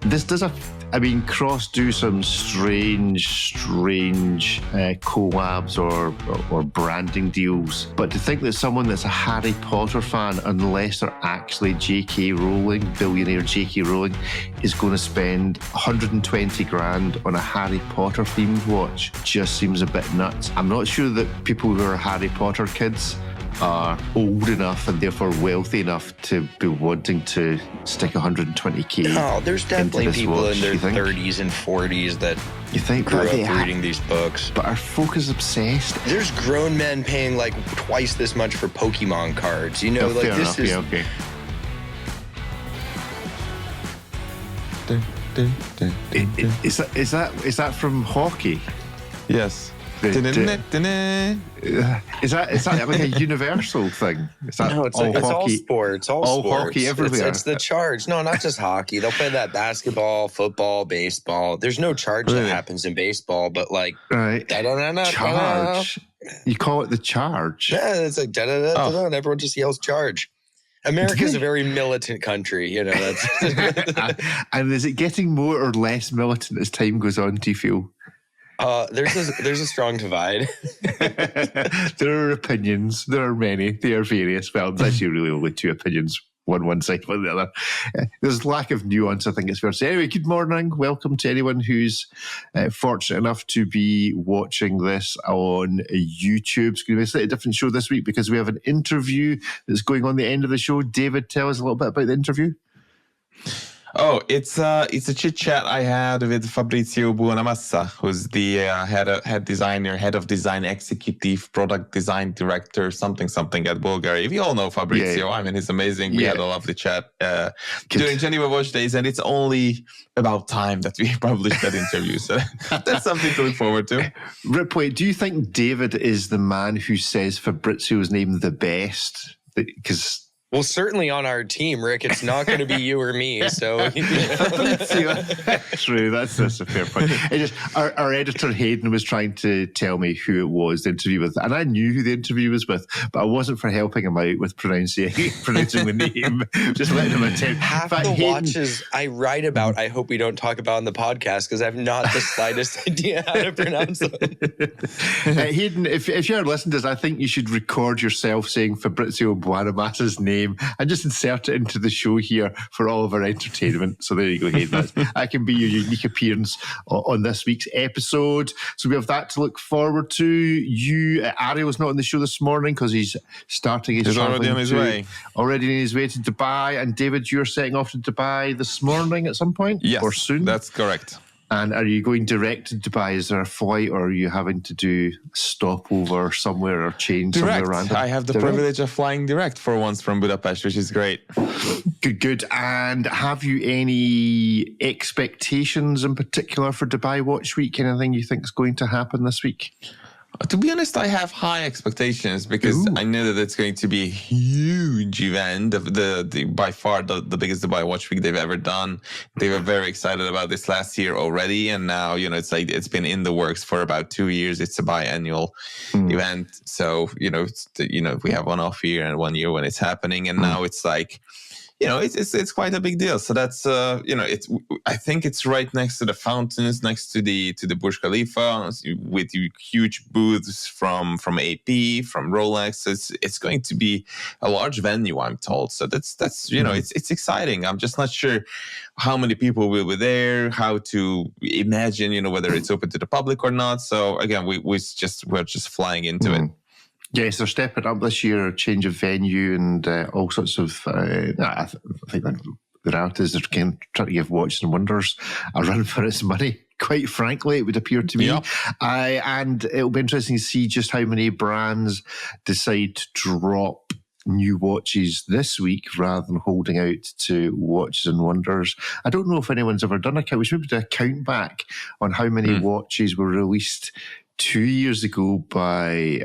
this does Cross do some strange collabs or branding deals, but to think that someone that's a Harry Potter fan, unless they're actually J.K. Rowling, billionaire J.K. Rowling, is going to spend 120 grand on a Harry Potter themed watch just seems a bit nuts. I'm not sure that people who are Harry Potter kids are old enough and therefore wealthy enough to be wanting to stick 120k. No, there's definitely people watch, in their 30s and 40s that you think grew up reading these books. But are folk is obsessed? There's grown men paying like twice this much for Pokemon cards. You know, like this enough. is. Yeah, okay. Is that from hockey? Yes. Is that like a universal thing? Is that no, it's all sports. All sports. Hockey everywhere. It's the charge. No, not just hockey. They'll play that basketball, football, baseball. There's no charge that happens in baseball, but like charge. You call it the charge. Yeah, it's like da-da-da-da-da, and everyone just yells charge. America's a very militant country, you know. That's and is it getting more or less militant as time goes on, do you feel? There's a strong divide. There are opinions. There are many. They are various. Well, there's actually really only two opinions. One side, one the other. There's lack of nuance, I think it's fair to say. Anyway, good morning. Welcome to anyone who's fortunate enough to be watching this on YouTube. It's going to be a slightly different show this week because we have an interview that's going on the end of the show. David, tell us a little bit about the interview. Oh, it's a chit chat I had with Fabrizio Buonamassa, who's the head of design, executive product design director, something at Bulgari. If you all know Fabrizio, I mean, he's amazing. We had a lovely chat during Geneva Watch Days, and it's only about time that we published that interview. So that's something to look forward to. Ripley, do you think David is the man who says Fabrizio's name the best? Because well, certainly on our team, Rick, it's not going to be you or me. So true, that's a fair point. Our editor Hayden was trying to tell me who it was the interview with, and I knew who the interview was with, but I wasn't for helping him out with pronouncing the name. Just letting him attempt. Half the watches I write about, I hope we don't talk about on the podcast because I have not the slightest idea how to pronounce them. Hayden, if you're listening to this, I think you should record yourself saying Fabrizio Buonamassa's name and just insert it into the show here for all of our entertainment. So there you go, Hayden. That can be your unique appearance on this week's episode. So we have that to look forward to. Ariel's not on the show this morning because he's starting his already on his way. Already on his way to Dubai. And David, you're setting off to Dubai this morning at some point? Yes, or soon? That's correct. And are you going direct to Dubai? Is there a flight, or are you having to do a stopover somewhere or change somewhere random? I have the privilege of flying direct for once from Budapest, which is great. Good. And have you any expectations in particular for Dubai Watch Week? Anything you think is going to happen this week? To be honest, I have high expectations because I know that it's going to be a huge event, by far the biggest Dubai Watch Week they've ever done. They were very excited about this last year already, and now it's like it's been in the works for about 2 years. It's a biannual event, so we have one off year and 1 year when it's happening, and now it's like. It's quite a big deal. So that's I think it's right next to the fountains, next to the Burj Khalifa, with huge booths from AP, from Rolex. It's going to be a large venue, I'm told. So that's it's exciting. I'm just not sure how many people will be there, how to imagine whether it's open to the public or not. So again, we're just flying into it. Yes, they're stepping up this year, change of venue and all sorts of, I think that the reality is they're trying to give Watches and Wonders a run for its money. Quite frankly, it would appear to me. Yeah. And it'll be interesting to see just how many brands decide to drop new watches this week rather than holding out to Watches and Wonders. I don't know if anyone's ever done a count. We should do a count back on how many watches were released 2 years ago by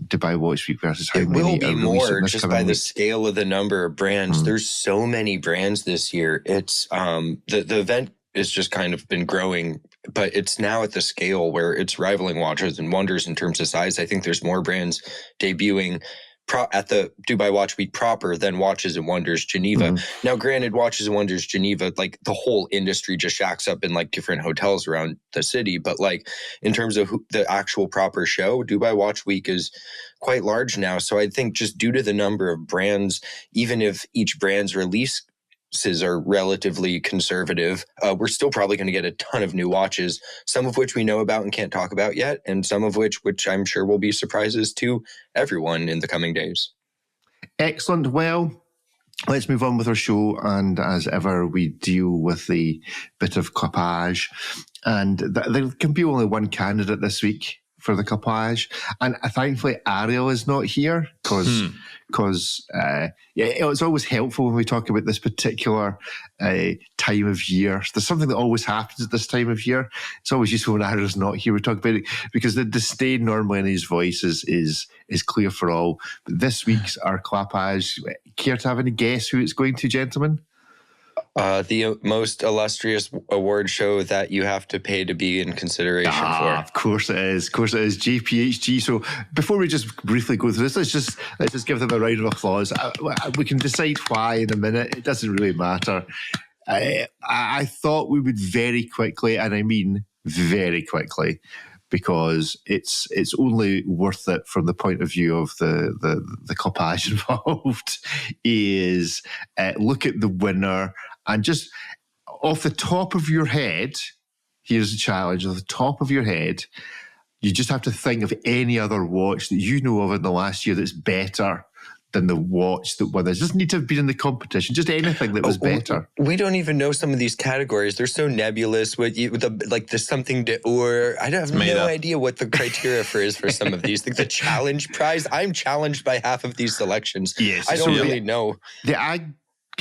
Dubai Watch Week versus how many will be more just by the scale of the number of brands. There's so many brands this year. It's the event has just kind of been growing, but it's now at the scale where it's rivaling Watches and Wonders in terms of size. I think there's more brands debuting at the Dubai Watch Week proper than Watches and Wonders Geneva. Now, granted, Watches and Wonders Geneva, like the whole industry just shacks up in like different hotels around the city. But like in terms of the actual proper show, Dubai Watch Week is quite large now. So I think just due to the number of brands, even if each brand's releases are relatively conservative, we're still probably going to get a ton of new watches, some of which we know about and can't talk about yet, and some of which I'm sure will be surprises to everyone in the coming days. Excellent. Well, let's move on with our show, and as ever, we deal with the bit of clippage, and there can be only one candidate this week for the clippage, and thankfully Ariel is not here because it's always helpful when we talk about this particular time of year. There's something that always happens at this time of year. It's always useful when Ariel's not here. We talk about it because the disdain normally in his voice is clear for all. But this week's our clappage. Care to have any guess who it's going to, gentlemen? The most illustrious award show that you have to pay to be in consideration for. Of course it is. Of course it is. GPHG. So before we just briefly go through this, let's just give them a round of applause. We can decide why in a minute. It doesn't really matter. I thought we would very quickly, and I mean very quickly, because it's only worth it from the point of view of the clippage involved, is look at the winner. And just off the top of your head, here's a challenge. Off the top of your head, you just have to think of any other watch that you know of in the last year that's better than the watch that won this. It doesn't need to have been in the competition, just anything that was better. We don't even know some of these with they're so nebulous. There's something to, or I have no idea what the criteria is for some of these. Like the challenge prize, I'm challenged by half of these selections. Yes, I don't really know. The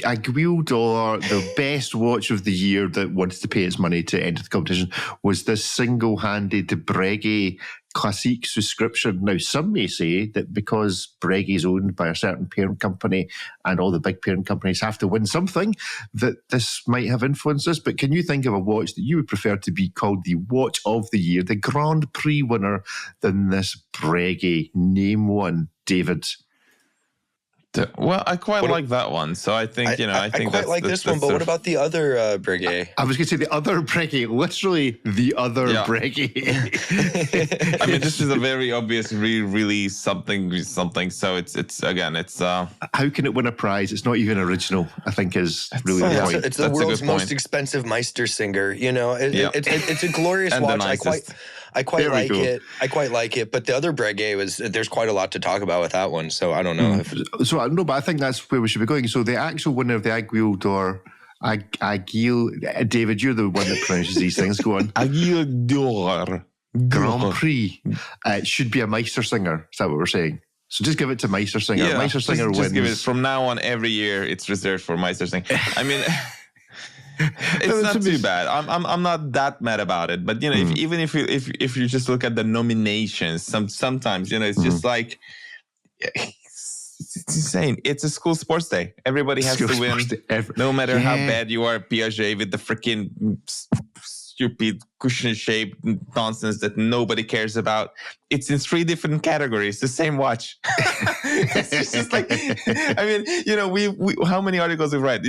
Aguille dollar, the best watch of the year that wanted to pay its money to enter the competition, was this single-handed Breguet Classique subscription. Now, some may say that because Breguet is owned by a certain parent company and all the big parent companies have to win something, that this might have influenced this. But can you think of a watch that you would prefer to be called the Watch of the Year, the Grand Prix winner, than this Breguet? Name one, David. Well, I quite like that one. So I think, I think quite like this one, but what about the other Breguet? I was going to say the other Breguet, literally the other Breguet. I mean, this is a very obvious really something. So it's how can it win a prize? It's not even original, I think is really the point. It's the world's most expensive Meistersinger. It's a glorious watch. I quite like it. I quite like it, but the other Breguet there's quite a lot to talk about with that one. So I don't know. But I think that's where we should be going. So the actual winner of the Aguille d'Or, Aguille, David, you're the one that pronounces these things. Go on. Aguille d'Or Grand Prix. It should be a Meistersinger. Is that what we're saying? So just give it to Meistersinger. Yeah, Meistersinger wins. Just give it from now on. Every year, it's reserved for Meistersinger. I mean. It's not too bad. I'm not that mad about it. But even if you just look at the nominations, sometimes it's just like it's insane. It's a school sports day. Everybody has to win, no matter how bad you are. Piaget with the freaking stupid cushion-shaped nonsense that nobody cares about. It's in 3 different categories, the same watch. It's just like, I mean, we how many articles we write?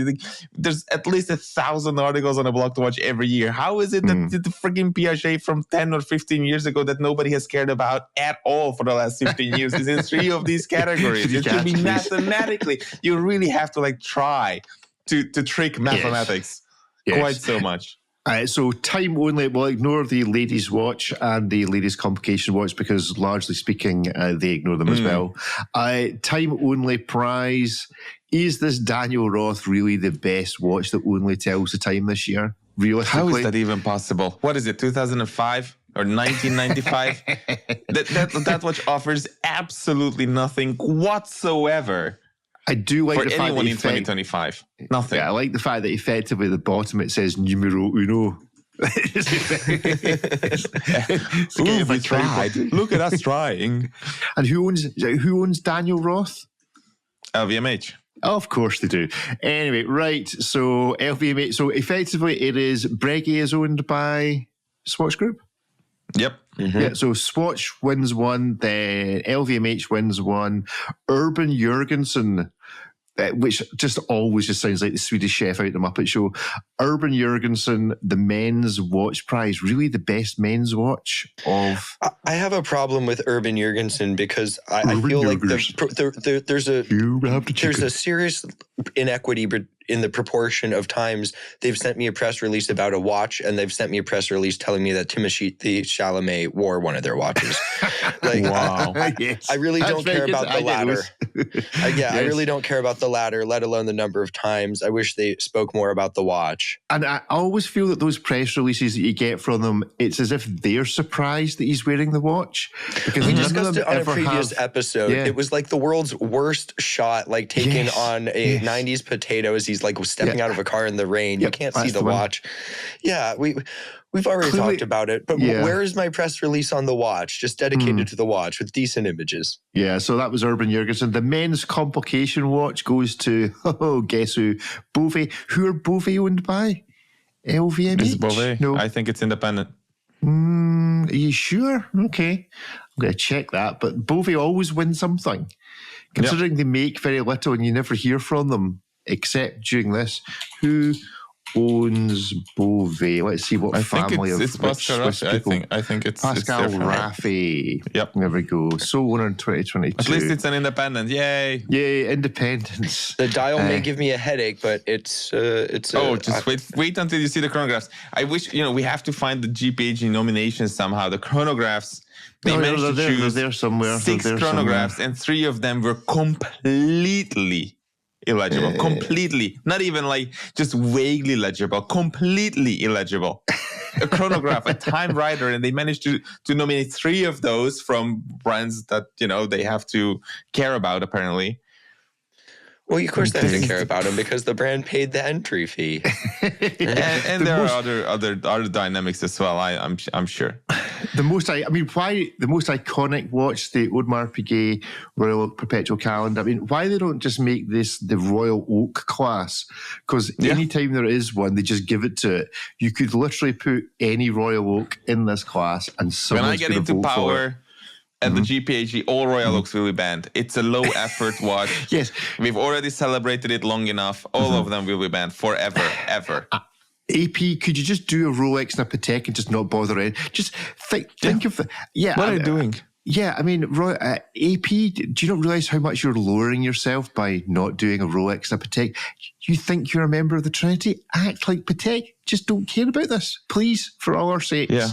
There's at least 1,000 articles on aBlogtoWatch every year. How is it that the freaking Piaget from 10 or 15 years ago that nobody has cared about at all for the last 15 years is in 3 of these categories? It should be mathematically. You really have to try to trick mathematics quite so much. So time only, we'll ignore the ladies' watch and the ladies' complication watch because largely speaking, they ignore them as well. Time only prize. Is this Daniel Roth really the best watch that only tells the time this year? Realistically? How is that even possible? What is it, 2005 or 1995? that watch offers absolutely nothing whatsoever. I do like for the fact anyone that in 2025. Nothing. Yeah, I like the fact that effectively at the bottom it says numero uno. Ooh, we tried. Look at us trying. And who owns Daniel Roth? LVMH. Oh, of course they do. Anyway, right. So LVMH. So effectively, it is Breguet is owned by Swatch Group. Yep. Mm-hmm. Yeah, so Swatch wins one, then LVMH wins one, Urban Jürgensen, which just always just sounds like the Swedish chef out the Muppet Show. Urban Jürgensen, the men's watch prize, really the best men's watch of... I have a problem with Urban Jürgensen because I feel like there's a serious inequity in the proportion of times they've sent me a press release about a watch and they've sent me a press release telling me that Timothée Chalamet wore one of their watches. Like, wow. I really don't care about the latter. Yes. I really don't care about the latter, let alone the number of times. I wish they spoke more about the watch. And I always feel that those press releases that you get from them, it's as if they're surprised that he's wearing the watch. Because we discussed it on a previous episode. Yeah. It was like the world's worst shot, like taken on a 90s potato as he's like stepping out of a car in the rain. You can't see the watch. Yeah, we've already talked about it. But where is my press release on the watch? Just dedicated to the watch with decent images. Yeah, so that was Urban Jürgensen. The men's complication watch goes to, guess who? Bove. Who are Bove owned by? LVMH? It's Bove. No. I think it's independent. Are you sure? Okay. I'm going to check that. But Bove always wins something. Considering they make very little and you never hear from them, except during this. Who owns Bove? Let's see what family of it's Pascal Swiss people. I think it's Pascal it's Raffi. Yep. There we go. Sole owner in 2022. At least it's an independent. Yay. Yay, independence. The dial may give me a headache, but it's wait until you see the chronographs. I wish, we have to find the GPHG nominations somehow. The chronographs, they managed to choose there somewhere. 6 chronographs, and 3 of them were completely illegible. Completely. Not even like just vaguely legible. Completely illegible. A chronograph, a time writer, and they managed to nominate 3 of those from brands that, they have to care about, apparently. Well, of course they have to care about them because the brand paid the entry fee. and there are other dynamics as well, I'm sure. The most iconic watch, the Audemars Piguet Royal Oak Perpetual Calendar. Why they don't just make this the Royal Oak class? Because anytime there is one, they just give it to it. You could literally put any Royal Oak in this class, and someone's going to vote for it. When I get into power and the GPHG, all Royal Oaks will be banned. It's a low effort watch. Yes. We've already celebrated it long enough. All of them will be banned forever, ever. AP, could you just do a Rolex and a Patek and just not bother in? Just think of... Yeah. What are you doing? Yeah, AP, do you not realise how much you're lowering yourself by not doing a Rolex and a Patek? You think you're a member of the Trinity? Act like Patek. Just don't care about this. Please, for all our sakes. Yeah.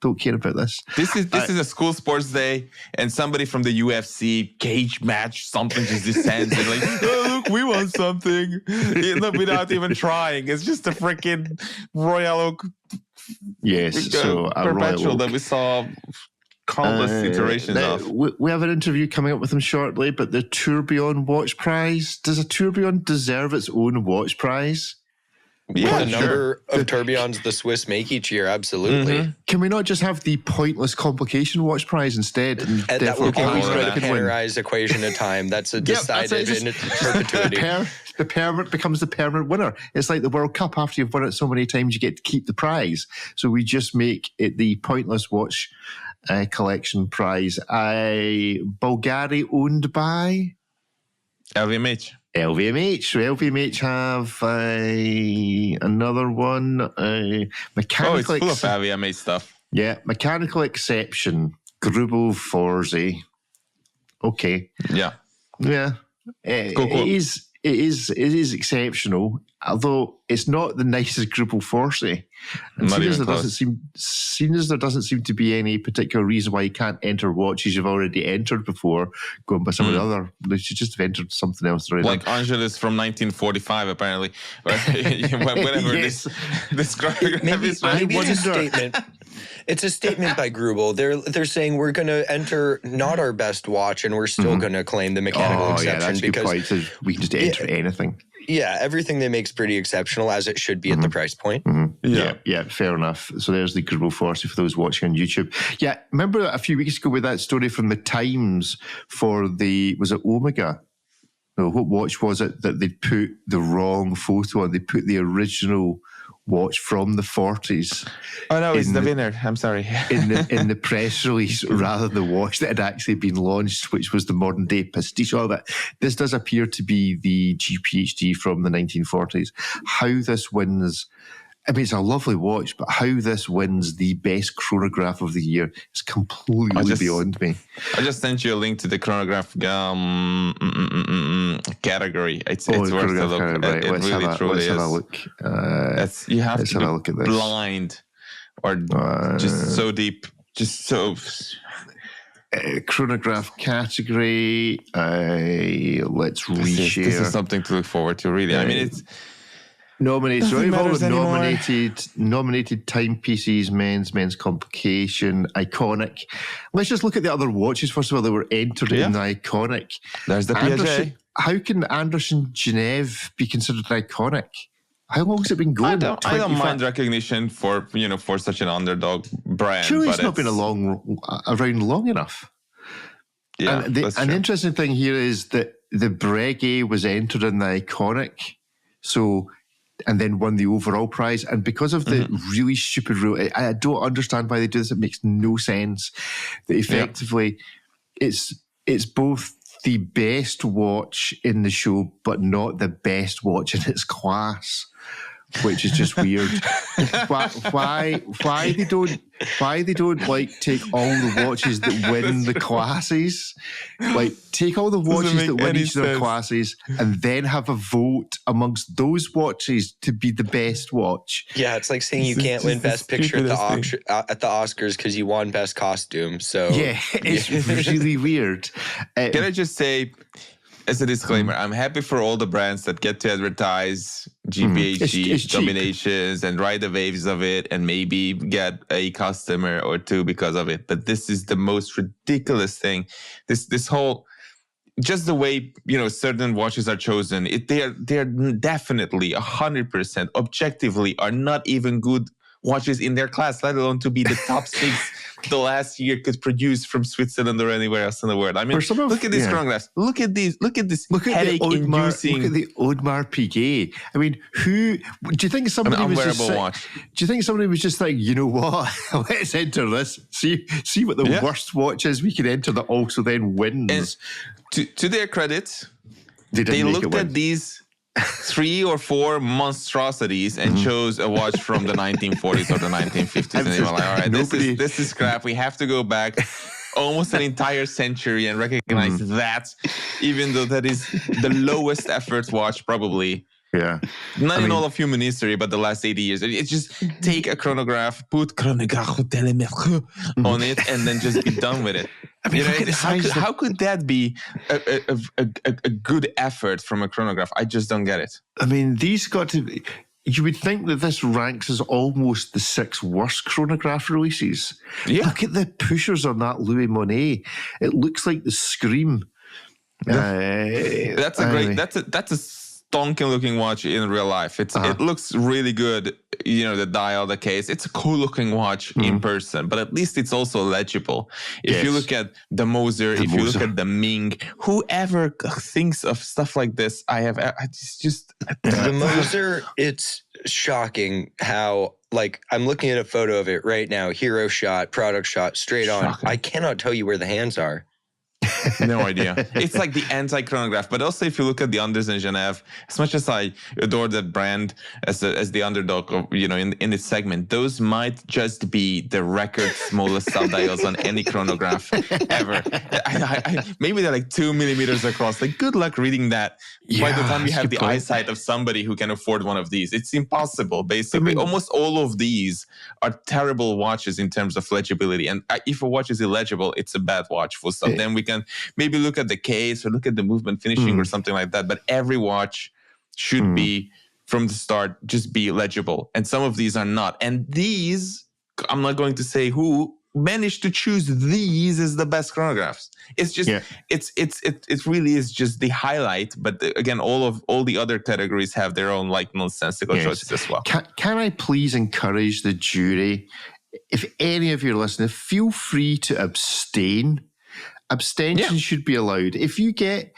Don't care about this. This is a school sports day, and somebody from the UFC cage match, something just descends and like, oh, look, we won something. Without even trying. It's just a freaking Royal Oak. Yes, so a perpetual Royal Oak that we saw countless iterations of. We have an interview coming up with him shortly, but the Tourbillon watch prize, does a Tourbillon deserve its own watch prize? Yeah, the number of tourbillons the Swiss make each year, absolutely. Mm-hmm. Can we not just have the pointless complication watch prize instead? And that will always be the pairized equation of time. That's a decided in perpetuity. The permanent becomes the permanent winner. It's like the World Cup. After you've won it so many times, you get to keep the prize. So we just make it the pointless watch collection prize. Bulgari owned by? LVMH. So LVMH have another one. Mechanical. It's full of LVMH stuff. Yeah, mechanical exception. Grubel Forsey. Okay. Yeah. Cool. It is exceptional, although it's not the nicest Grubel Forsey. And seeing as there doesn't seem to be any particular reason why you can't enter watches you've already entered before, going by some of the other, they should just have entered something else. Like Angelus from 1945, apparently. Whenever this maybe it's a statement. It's a statement by Grubel. They're saying we're going to enter not our best watch, and we're still going to claim the mechanical exception that's because a good point. So we can just enter anything. Yeah, everything they make is pretty exceptional, as it should be at the price point. Yeah, fair enough. So there's the Grubel Forsey for those watching on YouTube. Yeah, remember a few weeks ago with that story from the Times for was it Omega? No, what watch was it that they put the wrong photo on? They put the original watch from the 40s. Oh no, it's the winner. I'm sorry. in the press release, rather than the watch that had actually been launched, which was the modern day pastiche of it. This does appear to be the GPHG from the 1940s. How this wins, I mean, it's a lovely watch, but how this wins the best chronograph of the year is completely beyond me. I just sent you a link to the chronograph category. It's worth a look. Right. Let's have a look. You have to have a look at this. Blind or just so deep, just so... chronograph category. Let's reshare. This is something to look forward to, really. I mean, it's... Nominated. So we've all nominated timepieces, men's complication, iconic. Let's just look at the other watches first of all that were entered in the iconic. There's the Piaget. How can Anderson Geneva be considered iconic? How long has it been going? I don't mind recognition for such an underdog brand. Surely it's not been around long enough. Yeah, and the interesting thing here is that the Breguet was entered in the iconic, and then won the overall prize. And because of the really stupid rule, I don't understand why they do this. It makes no sense. That effectively, it's both the best watch in the show, but not the best watch in its class, which is just weird. why they don't like take all the watches that win the classes, like take all the watches that win each of their classes, and then have a vote amongst those watches to be the best watch. Yeah, it's like saying you can't win Best Picture at the Oscars because you won Best Costume. So yeah, it's really weird. Can I just say, as a disclaimer, I'm happy for all the brands that get to advertise GPHG dominations and ride the waves of it and maybe get a customer or two because of it. But this is the most ridiculous thing. This whole, just the way, certain watches are chosen, they're definitely 100% objectively are not even good watches in their class, let alone to be the top 6 the last year could produce from Switzerland or anywhere else in the world. I mean, look at these chronographs. Look at this headache-inducing. Look at the Audemars Piguet. I mean, do you think somebody was just watch? Do you think somebody was just like, you know what? Let's enter this. See what the worst watch is we can enter that also then wins. And to their credit, they looked at these 3 or 4 monstrosities and chose a watch from the 1940s or the 1950s. And they were like, all right, this is crap. We have to go back almost an entire century and recognize that, even though that is the lowest effort watch probably. Yeah. Not in all of human history, but the last 80 years. It's just take a chronograph, put chronograph on it, and then just be done with it. I mean, how could that be a good effort from a chronograph? I just don't get it. I mean, you would think that this ranks as almost the 6 worst chronograph releases. Yeah. Look at the pushers on that Louis Monet. It looks like the Scream. That's a stonking looking watch in real life. It looks really good, the dial, the case. It's a cool looking watch in person, but at least it's also legible. If you look at the Moser, you look at the Ming, whoever thinks of stuff like this, the Moser, it's shocking how, I'm looking at a photo of it right now, hero shot, product shot, straight on. Shocking. I cannot tell you where the hands are. No idea. It's like the anti-chronograph. But also, if you look at the unders in Geneva, as much as I adore that brand as the underdog, in its segment, those might just be the record smallest subdials on any chronograph ever. Maybe they're like 2 millimeters across. Like, good luck reading that. By the time you have the eyesight of somebody who can afford one of these, it's impossible. Basically, almost all of these are terrible watches in terms of legibility. And if a watch is illegible, it's a bad watch. Full stop. Then we can maybe look at the case or look at the movement finishing or something like that. But every watch should be, from the start, just be legible. And some of these are not. And these, I'm not going to say who, managed to choose these as the best chronographs. It's just, it really is just the highlight. But again, all the other categories have their own nonsensical choices as well. Can I please encourage the jury, if any of you are listening, feel free to abstain. Abstention should be allowed. If you get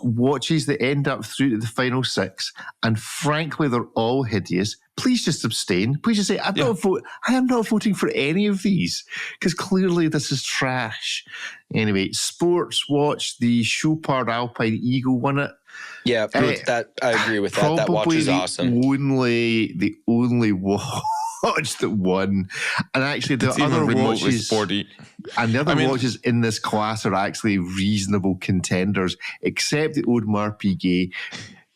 watches that end up through to the final 6, and frankly, they're all hideous. Please just abstain. Please just say, I am not voting for any of these, because clearly this is trash. Anyway, sports watch, the Chopard Alpine Eagle won it. Yeah, that I agree with that. That watch is awesome. The only watch that won, and actually the other watches, sporty. And the other watches in this class are actually reasonable contenders, except the Audemars Piguet,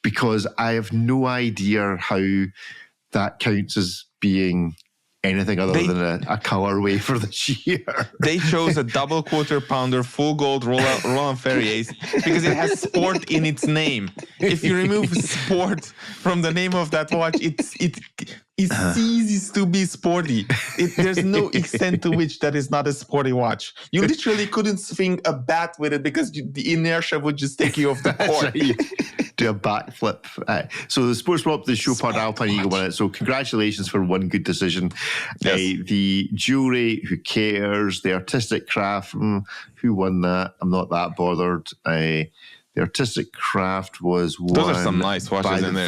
because I have no idea how that counts as being anything other than a colorway for this year. They chose a double quarter pounder full gold Roland Ferriers because it has sport in its name. If you remove sport from the name of that watch, it ceases to be sporty. There's no extent to which that is not a sporty watch. You literally couldn't swing a bat with it because the inertia would just take you off the court. Do a backflip. So the sports prop, the Chopard Alpine Eagle won it. So congratulations for one good decision. Yes. The jewelry, who cares? The artistic craft, who won that? I'm not that bothered. The artistic craft was one. Those are some nice watches in there.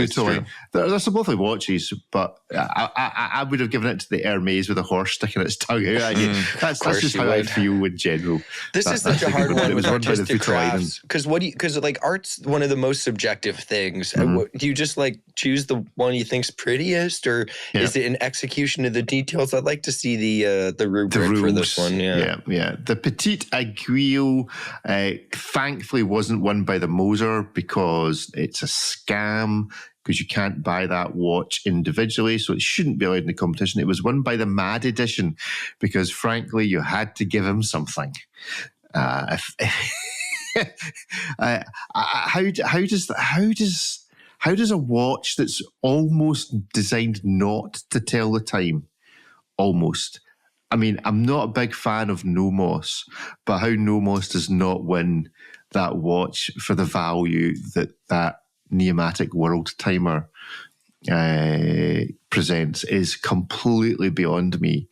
There's some lovely watches, but I would have given it to the Hermes with a horse sticking its tongue out. That's just how I feel in general. This is such a hard one with artistic crafts, because like art's one of the most subjective things. Do you just like choose the one you think's prettiest, or is it an execution of the details? I'd like to see the rubric for this one. Yeah. The Petite Aguille, thankfully, wasn't won by the Moser because it's a scam, because you can't buy that watch individually, so it shouldn't be allowed in the competition. It was won by the Mad Edition because, frankly, you had to give him something. How does a watch that's almost designed not to tell the time, almost? I mean, I'm not a big fan of Nomos, but how Nomos does not win that watch for the value that Unimatic World Timer presents is completely beyond me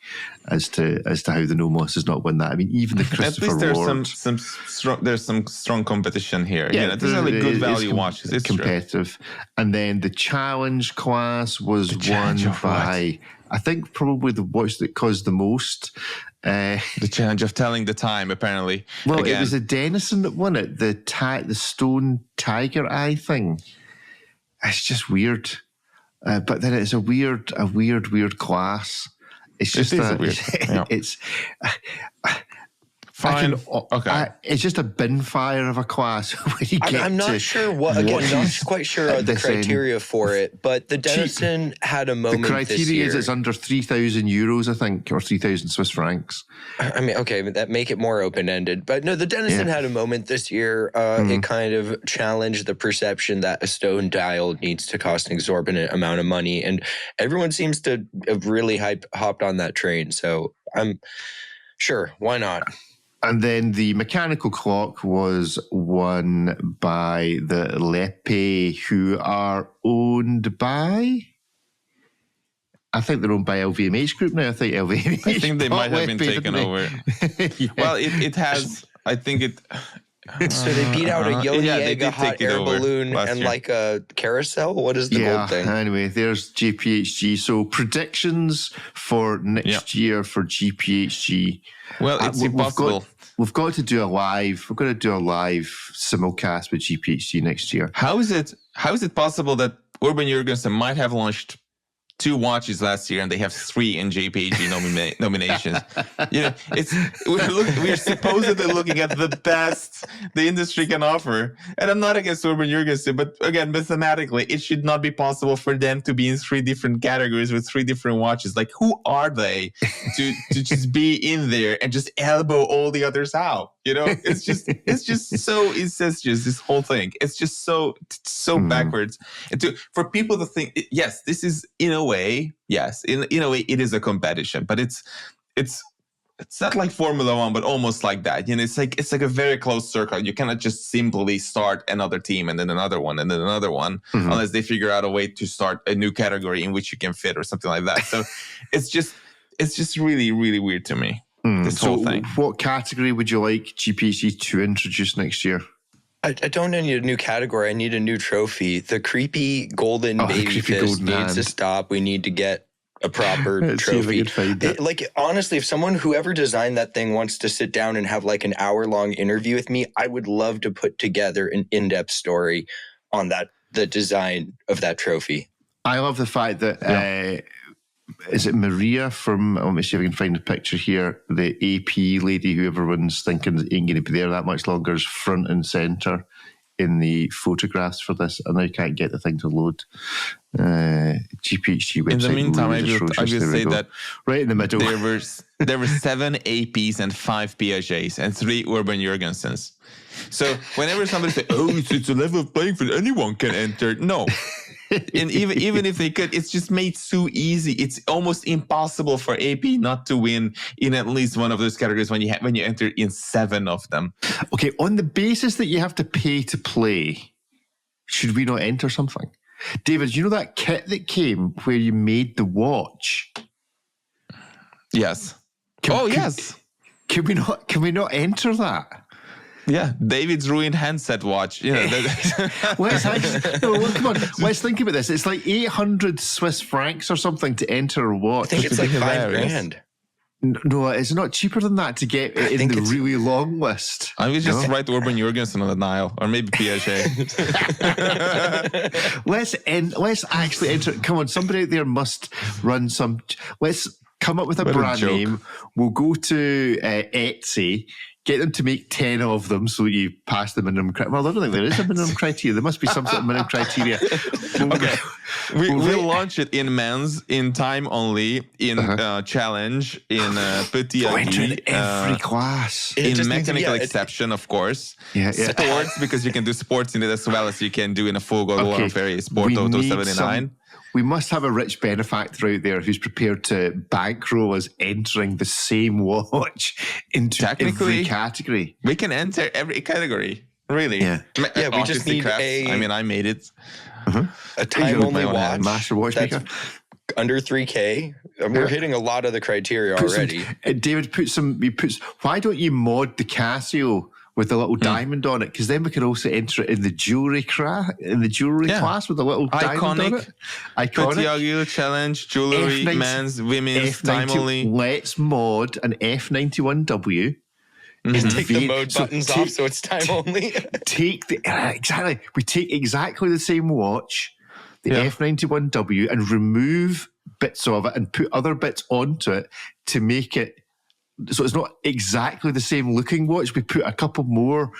as to how the Nomos does not win that. I mean, even the Christopher At least Ward, there's some strong competition here. Yeah, these are like good value watches. It's competitive. True. And then the challenge class was won by, I think, probably the watch that caused the most. The challenge of telling the time, apparently. Well, it was a Denison that won it. The stone tiger eye thing. It's just weird. But then it's a weird class. It's just it's fine. It's just a bin fire of a class. I'm not sure not quite sure the criteria for it, but the Denison had a moment. The criteria is it's under 3,000 euros, I think, or 3,000 Swiss francs. I mean, okay, but that make it more open-ended. But no, the Denison had a moment this year. It kind of challenged the perception that a stone dial needs to cost an exorbitant amount of money, and everyone seems to have really hopped on that train. So I'm sure, why not? And then the mechanical clock was won by the Lepe, who are owned by, I think they're owned by LVMH Group now. I think they might have been taken over. Well, it has, I think it... So they beat out a Yoni Egg, a hot air balloon, and like a carousel? What is the gold thing? Anyway, there's GPHG. So predictions for next year for GPHG. Well, it's impossible. We've got to do a live. We're going to do a live simulcast with GPHG next year. How is it possible that Urban Jürgensen might have launched 2 watches last year and they have 3 in GPHG nominations? We're supposedly looking at the best the industry can offer. And I'm not against Urban Jürgensen, but again, mathematically, it should not be possible for them to be in 3 different categories with 3 different watches. Like, who are they to just be in there and just elbow all the others out? It's just so incestuous, this whole thing. It's just so backwards. And for people to think, yes, this is in a way, it is a competition, but it's not like Formula One, but almost like that. It's like a very close circle. You cannot just simply start another team and then another one and then another one, unless they figure out a way to start a new category in which you can fit or something like that. So it's just really, really weird to me. This whole thing. What category would you like GPHG to introduce next year? I don't need a new category. I need a new trophy. The creepy golden baby fist needs to stop. We need to get a proper trophy. Honestly, if whoever designed that thing wants to sit down and have like an hour-long interview with me, I would love to put together an in-depth story on the design of that trophy. I love the fact that is it Maria from, let me see if I can find a picture here, the AP lady who everyone's thinking ain't going to be there that much longer, is front and centre in the photographs for this. And I can't get the thing to load. GPHG website. In the meantime, I will say that right in the middle, there were 7 APs and 5 Piagets and 3 Urban Jürgensens. So whenever somebody says, "Oh, it's a level playing field, anyone can enter," no. And even if they could, it's just made so easy. It's almost impossible for AP not to win in at least one of those categories when you enter in 7 of them. Okay, on the basis that you have to pay to play, should we not enter something? David, you know that kit that came where you made the watch? Yes. Yes. Can we not enter that? Yeah, David's ruined handset watch. You know, come on. Let's think about this. It's like 800 Swiss francs or something to enter a watch. I think it's like $5,000. No, it's not cheaper than that to get in the really long list. I would just write Urban Jürgensen on the Nile, or maybe Piaget. Let's actually enter. Come on, somebody out there must run some. Let's come up with a brand name. We'll go to Etsy. Get them to make 10 of them so you pass the minimum criteria. Well, I don't think there is a minimum criteria. There must be some sort of minimum criteria. Okay. We'll launch it in men's, in time only, in challenge, in petit Aguille. Every class. In mechanical exception, of course. Yeah. Sports, because you can do sports in it as well as you can do in a full Gold War Ferry Sport Auto 79. We must have a rich benefactor out there who's prepared to bankroll us entering the same watch into every category. We can enter every category, really. Yeah, we just need I made it. A time-only watch. Master watchmaker. Under 3K. We're hitting a lot of the criteria already. David, why don't you mod the Casio with a little diamond on it? Because then we can also enter it in the jewelry class with a little diamond on it. Petit Aguille challenge, jewelry, men's, women's, time only. Let's mod an F91-W. Take the mode buttons off so it's time only. We take exactly the same watch, the F91-W, and remove bits of it and put other bits onto it to make it so it's not exactly the same looking watch. We put a couple more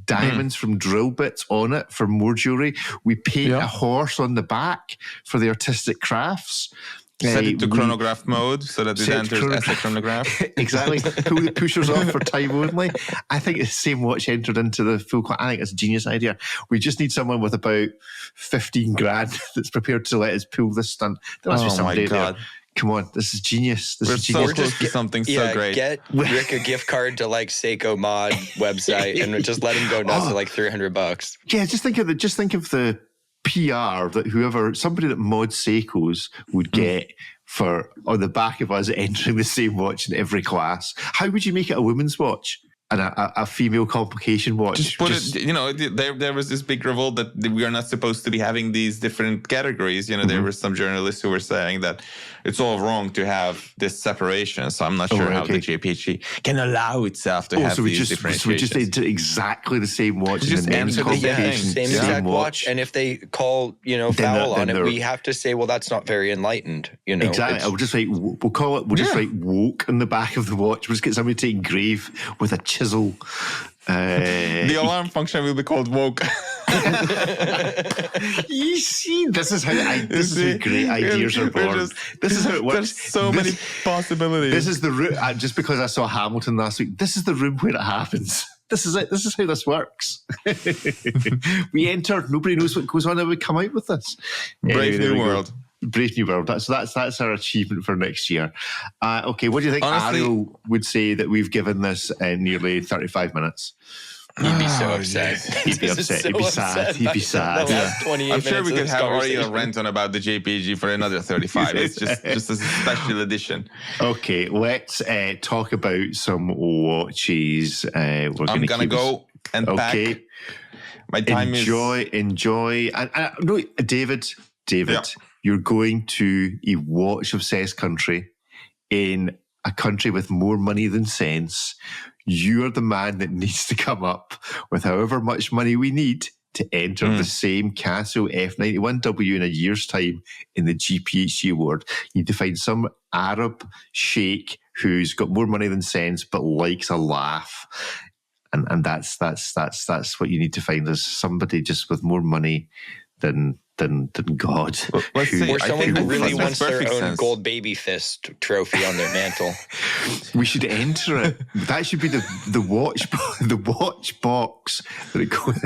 diamonds from drill bits on it for more jewelry. We paint a horse on the back for the artistic crafts. Set it to chronograph mode so that it enters as a chronograph. Exactly. Pull the pushers off for time only. I think the same watch entered into the full class. I think it's a genius idea. We just need someone with about 15 grand that's prepared to let us pull this stunt. There must be somebody there. Come on, this is genius. We're so close to something so great. Get Rick a gift card to like Seiko Mod website and just let him go nuts at like $300. Yeah, just think of the PR that somebody that mods Seikos would get for on the back of us entering the same watch in every class. How would you make it a women's watch? And a female complication watch. Just put it, there was this big revolt that we are not supposed to be having these different categories. There were some journalists who were saying that it's all wrong to have this separation. So I'm not sure how the JPHG can allow itself to have these differentiations. So we just enter exactly the same watch. Just enter the same exact watch. And if they call, foul on it, we have to say, well, that's not very enlightened. Exactly. We'll just write woke on the back of the watch. We'll just get somebody to engrave with a chisel. The alarm function will be called woke. You see, this is how great ideas are born. This is how it works. There's so many possibilities. This is the room. Just because I saw Hamilton last week, this is the room where it happens. This is it. This is how this works. We enter. Nobody knows what goes on, and we come out with this. Brave New World. Brave New World. That's our achievement for next year. Okay, what do you think? Honestly, Ariel would say that we've given this nearly 35 minutes. He'd be so upset. He'd be upset. He'd be sad. He'd be sad. I'm sure we could have already a rant on about the JPHG for another 35. It's just as a special edition. Okay, let's talk about some watches. I'm gonna go and pack. My time enjoy. And no, David, yeah. You're going to a watch-obsessed country in a country with more money than sense. You're the man that needs to come up with however much money we need to enter the same Casio F91-W in a year's time in the GPHG award. You need to find some Arab sheikh who's got more money than sense but likes a laugh. And that's what you need to find, is somebody just with more money than God. Or someone who really wants their own gold baby fist trophy on their mantle. We should enter it. That should be the watch box that it goes.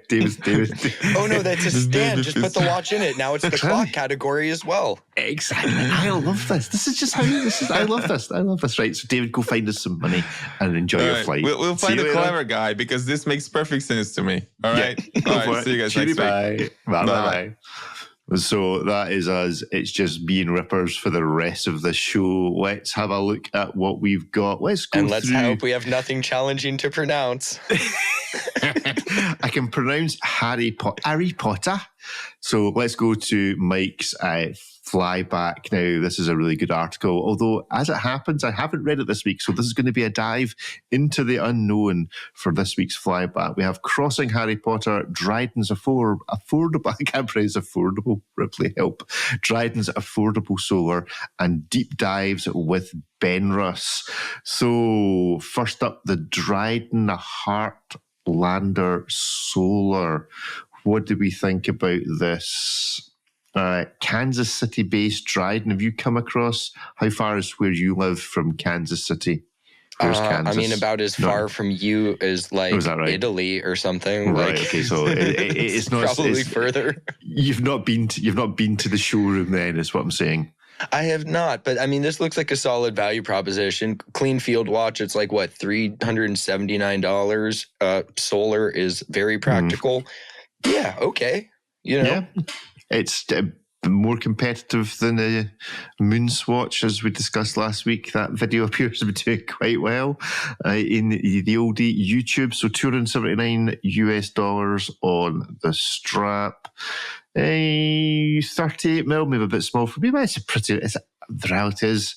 David. Oh no, that's a stand. Just put the watch in it. Now it's the clock category as well. Exactly. I love this. This is just how this is. I love this. Right. So David, go find us some money and enjoy your flight. We'll find a clever guy, because this makes perfect sense to me. All right. Yeah. All right. See you guys next week. Bye. So that is us. It's just being rippers for the rest of the show. Let's have a look at what we've got. Let's hope we have nothing challenging to pronounce. I can pronounce Harry Potter. So let's go to Mike's flyback. Now, this is a really good article, although as it happens, I haven't read it this week, so this is going to be a dive into the unknown for this week's flyback. We have Crossing Harry Potter, Dryden's affordable, I can't pronounce affordable, Ripley, help. Dryden's affordable solar, and deep dives with Benrus. So first up, the Dryden Heartlander Solar. What do we think about this? Kansas City-based Dryden. Have you come across? How far is where you live from Kansas City? Where's Kansas? I mean, about as far from you as right? Italy or something. Right. Okay. So it's not probably further. You've not been to the showroom. Then is what I'm saying. I have not, but I mean, this looks like a solid value proposition. Clean field watch. It's like what, $379. Solar is very practical. Yeah. Okay. Yeah. It's more competitive than a MoonSwatch, as we discussed last week. That video appears to be doing quite well in the old YouTube. So $279 on the strap. 38mm, maybe a bit small for me, but the reality is,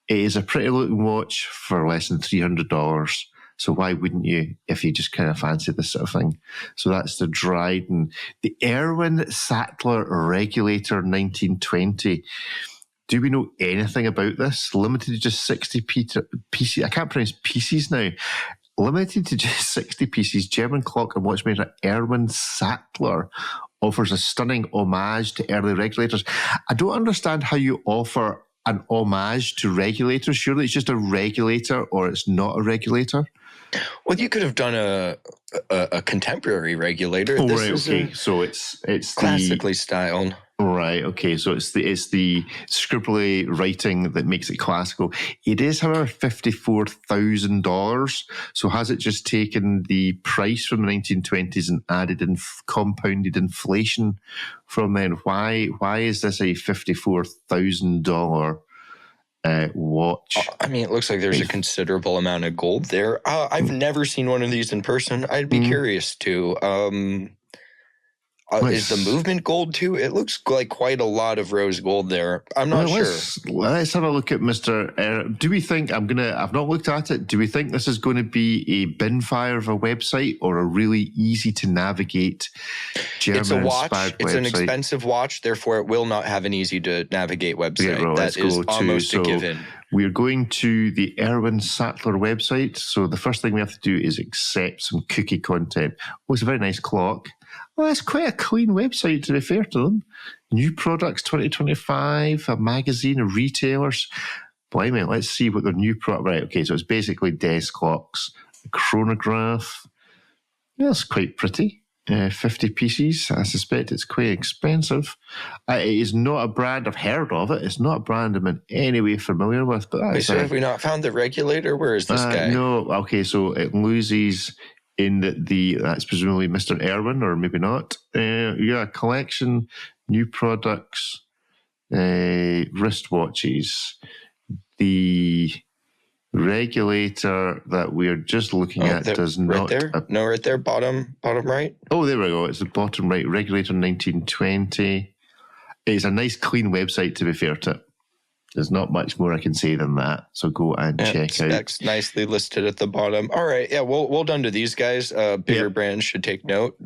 it is a pretty looking watch for less than $300. So why wouldn't you, if you just kind of fancy this sort of thing? So that's the Dryden. The Erwin Sattler Regulator 1920. Do we know anything about this? Limited to just 60 pieces. I can't pronounce pieces now. Limited to just 60 pieces, German clock and watchmaker Erwin Sattler offers a stunning homage to early regulators. I don't understand how you offer an homage to regulators. Surely it's just a regulator, or it's not a regulator. Well, you could have done a contemporary regulator. Oh, right, okay. So it's classically styled. Right, okay. So it's the scribbly writing that makes it classical. It is, however, $54,000. So has it just taken the price from the 1920s and added in compounded inflation from then? Why is this a $54,000 watch? I mean, it looks like there's a considerable amount of gold there. I've never seen one of these in person. I'd be curious to. Is the movement gold too? It looks like quite a lot of rose gold there. I'm not sure. Let's have a look at Mr. Do we think I've not looked at it. Do we think this is going to be a bin fire of a website, or a really easy to navigate German-inspired website? It's an expensive watch, therefore it will not have an easy to navigate website. Yeah, that is almost a given. We're going to the Erwin Sattler website. So the first thing we have to do is accept some cookie content. Oh, it's a very nice clock. Well, it's quite a clean website, to be fair to them. New products 2025, a magazine of retailers. Blimey, let's see what their new product. Right, okay, so it's basically desk clocks, a chronograph. Yeah, it's quite pretty. 50 pieces. I suspect it's quite expensive. It is not a brand, I've heard of it. It's not a brand I'm in any way familiar with. But so have we not found the regulator? Where is this guy? No, okay, so it loses in that's presumably Mr. Erwin, or maybe not. Collection, new products, wristwatches. The regulator that we're just looking at does not... Right there? No, right there, bottom right. Oh, there we go. It's the bottom right. Regulator 1920. It's a nice, clean website, to be fair to it. There's not much more I can say than that. So go and check specs out. Nicely listed at the bottom. All right. Yeah, well done to these guys. Bigger brands should take note.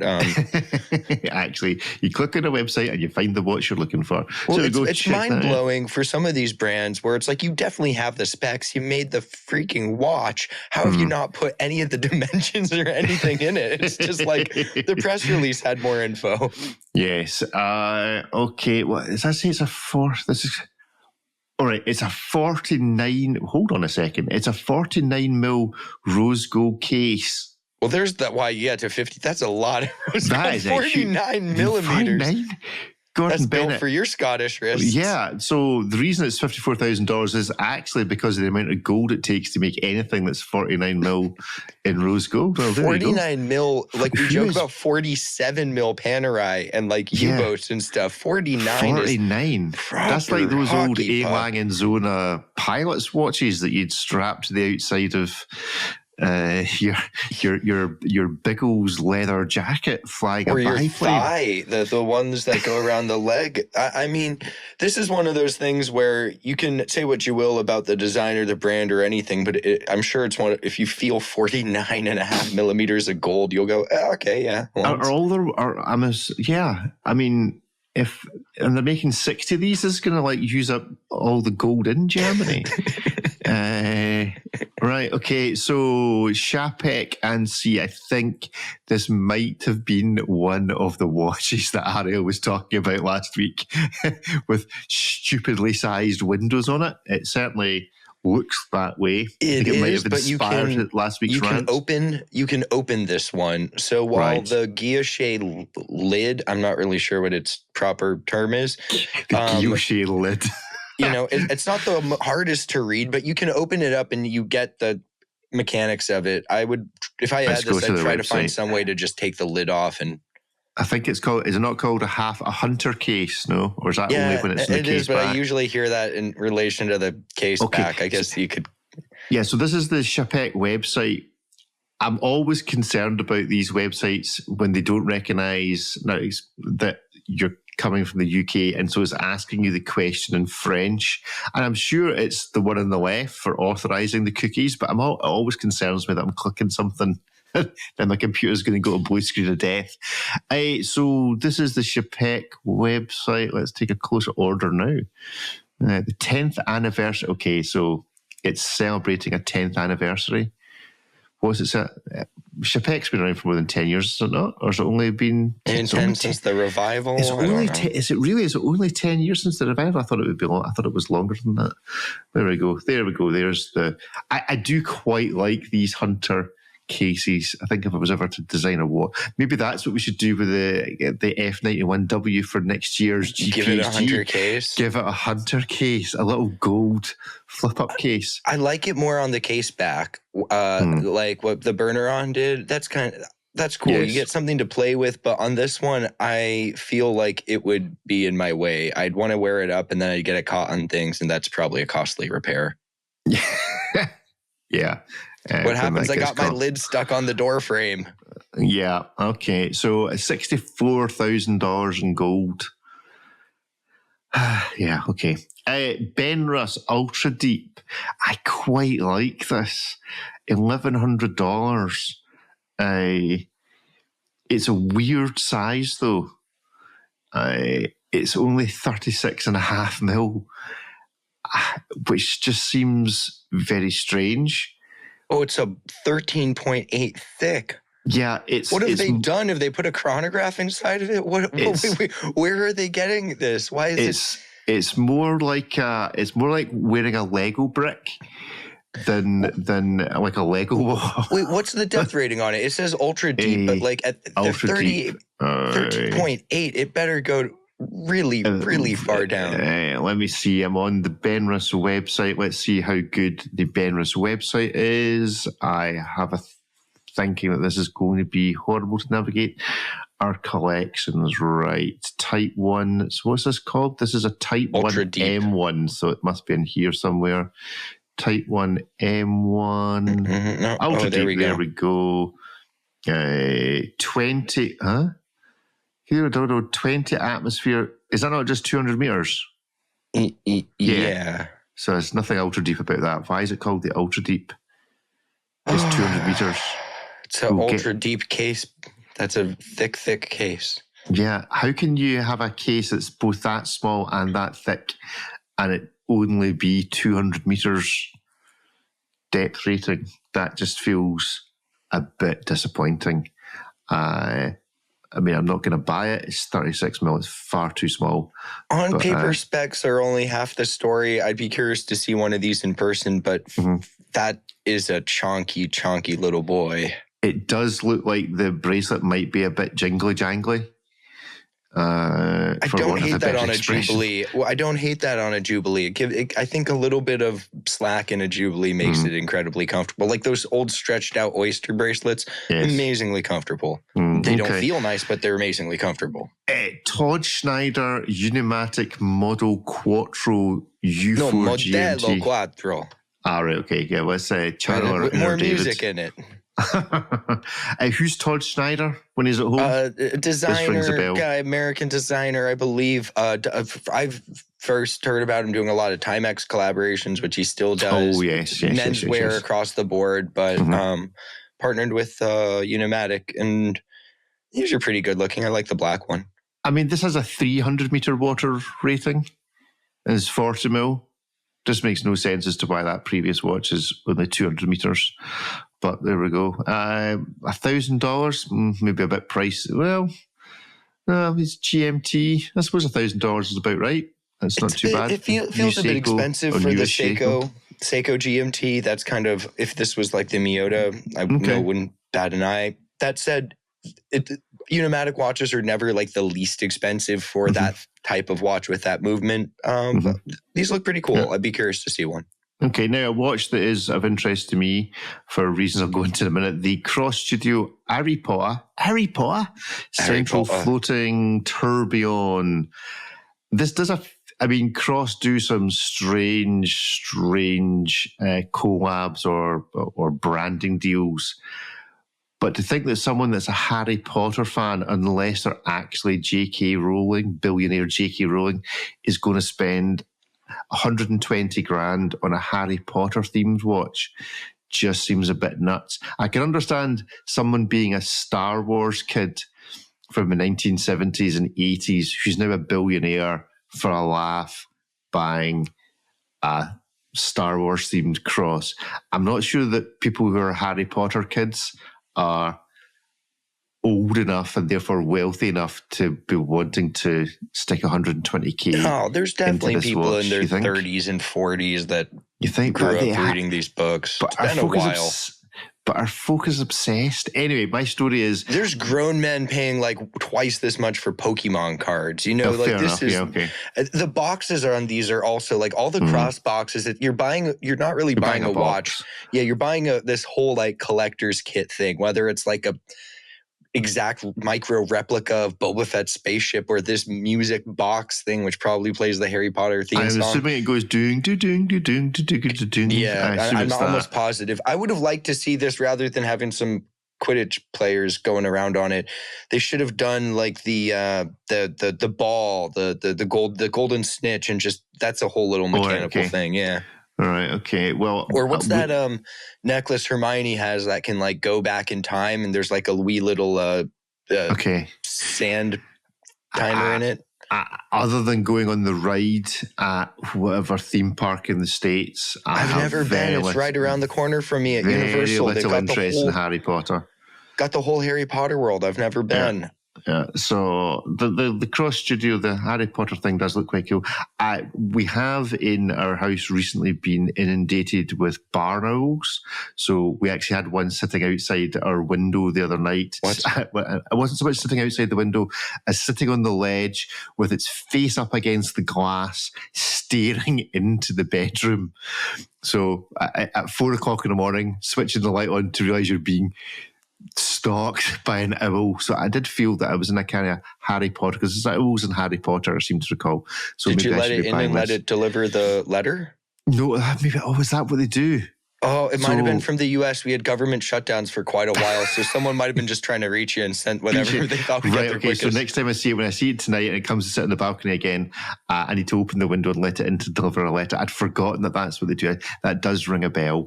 Actually, you click on a website and you find the watch you're looking for. Well, so it's mind-blowing for some of these brands where it's like you definitely have the specs. You made the freaking watch. How have you not put any of the dimensions or anything in it? It's just like the press release had more info. Yes. Okay. Well, does that say it's a fourth? This is... All right, it's a 49... Hold on a second. It's a 49 mil rose gold case. Well, there's that why you get to 50. That's a lot of rose gold. That is 49 millimeters. 49? Gordon That's Bennett. built for your Scottish wrists. Yeah, so the reason it's $54,000 is actually because of the amount of gold it takes to make anything that's 49 mil in rose gold. Well, 49 mil, like we joke about 47 mil Panerai and like U-boats and stuff. 49 That's like those old A-Lang and Zona pilot's watches that you'd strap to the outside of your Biggles leather jacket flying or a your biplane. thigh, the ones that go around the leg. I mean, this is one of those things where you can say what you will about the design or the brand or anything, but I'm sure it's one. If you feel 49.5 millimeters of gold, you'll go, okay, yeah. I mean, if and they're making 60 of these, this is going to like use up all the gold in Germany. Right, okay, so Chapek and C, I think this might have been one of the watches that Ariel was talking about last week with stupidly sized windows on it. It certainly looks that way. It might is, have but you can last week's rant. You can open this one. So while the guilloche lid, I'm not really sure what its proper term is. The guilloche lid. You know, it's not the hardest to read, but you can open it up and you get the mechanics of it. I would, if I had this, I'd try to find some way to just take the lid off. And I think it's called, is it not called a hunter case, no? Or is that only when it's in the case back? But I usually hear that in relation to the case back. I guess you could. Yeah, so this is the Chapek website. I'm always concerned about these websites when they don't recognize that you're coming from the UK, and so it's asking you the question in French. And I'm sure it's the one on the left for authorizing the cookies, but it always concerns me that I'm clicking something and my computer's going to go to blue screen of death. So this is the Chapek website. Let's take a closer order now. The 10th anniversary. Okay, so it's celebrating a 10th anniversary. What's it? Chapek's been around for more than 10 years, is it not? Or has it only been 10 since the revival? Is it only 10 years since the revival? I thought it would be long. I thought it was longer than that. There we go. There's the... I do quite like these Hunter cases. I think if I was ever to design a watch, maybe that's what we should do with the F91W for next year's GPHG. Give it a Hunter case. Give it a Hunter case, a little gold flip-up case. I like it more on the case back, like what the Burneron did. That's cool. Yes. You get something to play with, but on this one, I feel like it would be in my way. I'd want to wear it up, and then I'd get it caught on things, and that's probably a costly repair. Yeah. What happens? I got my lid stuck on the door frame. Yeah. Okay. So $64,000 in gold. Yeah. Okay. Benrus Ultra Deep. I quite like this. $1,100. It's a weird size though. It's only 36.5 mil, which just seems very strange. Oh, it's a 13.8 thick. Yeah, it's... What have they done? Have they put a chronograph inside of it? Where are they getting this? Why is it? It's more like wearing a Lego brick than like a Lego wall. Wait, what's the depth rating on it? It says ultra deep, but like at the 13.8, it better go really far down. Let me see. I'm on the Benrus website. Let's see how good the Benrus website is. I have a thinking that this is going to be horrible to navigate. Our collections, right? Type 1. So what's this called? This is a Type Ultra 1 Deep. M1, so it must be in here somewhere. Type 1 M1. No. Ultra there Deep, we go. there we go. 20, huh? Here, 20 atmosphere. Is that not just 200 meters? Yeah. So there's nothing ultra deep about that. Why is it called the Ultra Deep? It's 200 meters. It's an ultra deep case. That's a thick case. Yeah. How can you have a case that's both that small and that thick and it only be 200 meters depth rating? That just feels a bit disappointing. I mean, I'm not going to buy it. It's 36 mil. It's far too small. On paper, specs are only half the story. I'd be curious to see one of these in person, but that is a chonky little boy. It does look like the bracelet might be a bit jingly-jangly. I don't hate that on a Jubilee. Well, I don't hate that on a Jubilee. I think a little bit of slack in a Jubilee makes it incredibly comfortable. Like those old stretched out oyster bracelets, amazingly comfortable. They don't feel nice, but they're amazingly comfortable. Todd Snyder Unimatic Model Quattro U4 No, Modello GMT. Quattro. All right, okay. Yeah, let's channel our With inner more David. music in it. Who's Todd Schneider when he's at home? Designer guy, American designer, I believe. I've first heard about him doing a lot of Timex collaborations, which he still does. Oh, yes. Menswear across the board, but partnered with Unimatic, and these are pretty good looking. I like the black one. I mean, this has a 300 meter water rating. It's 40 mil. Just makes no sense as to why that previous watch is only 200 meters. But there we go. $1,000, maybe a bit pricey. Well, it's GMT. I suppose $1,000 is about right. That's not too bad. It feels a bit expensive for the Seiko GMT. That's kind of, if this was like the Miyota, I wouldn't bat an eye. That said, Unimatic watches are never like the least expensive for that type of watch with that movement. But these look pretty cool. Yeah. I'd be curious to see one. Okay, now a watch that is of interest to me for reasons I'll go into in a minute. The Cross Studio Harry Potter Central Floating Tourbillon. This does Cross do some strange collabs or branding deals. But to think that someone that's a Harry Potter fan, unless they're actually J.K. Rowling, billionaire J.K. Rowling, is going to spend 120 grand on a Harry Potter themed watch just seems a bit nuts. I can understand someone being a Star Wars kid from the 1970s and 80s who's now a billionaire for a laugh buying a Star Wars themed cross. I'm not sure that people who are Harry Potter kids are old enough and therefore wealthy enough to be wanting to stick 120k. No, there's definitely people watch, in their 30s and 40s that grew up reading these books. But it's been a while. But our folk is obsessed. Anyway, my story is... There's grown men paying like twice this much for Pokemon cards. You know, the boxes on these are also like all the cross boxes that you're buying. You're not really buying a watch. Yeah, you're buying this whole like collector's kit thing, whether it's like a exact micro replica of Boba Fett's spaceship or this music box thing, which probably plays the Harry Potter theme song. I'm assuming it goes doing. Yeah, I'm almost positive. I would have liked to see this rather than having some Quidditch players going around on it. They should have done like the ball, the golden snitch, and just that's a whole little mechanical thing. Yeah. All right. Okay. Well, or what's that necklace Hermione has that can like go back in time, and there's like a wee little sand timer in it. Other than going on the ride at whatever theme park in the States, I've never been. It's right around the corner from me at Universal. Very little interest in Harry Potter. Got the whole Harry Potter world. I've never been. Yeah, so the Cross Studio, the Harry Potter thing does look quite cool. We have in our house recently been inundated with barn owls. So we actually had one sitting outside our window the other night. What? It wasn't so much sitting outside the window as sitting on the ledge with its face up against the glass, staring into the bedroom. So at 4 o'clock in the morning, switching the light on to realise you're being stalked by an owl. So I did feel that I was in a kind of Harry Potter, because there's owls in Harry Potter, I seem to recall. So did you let it in and let it deliver the letter? No, maybe. Oh, is that what they do? Oh, it might have been from the U.S. We had government shutdowns for quite a while, so someone might have been just trying to reach you and sent whatever they thought would get there quickest. So next time I see it, when I see it tonight and it comes to sit on the balcony again, I need to open the window and let it in to deliver a letter. I'd forgotten that that's what they do. That does ring a bell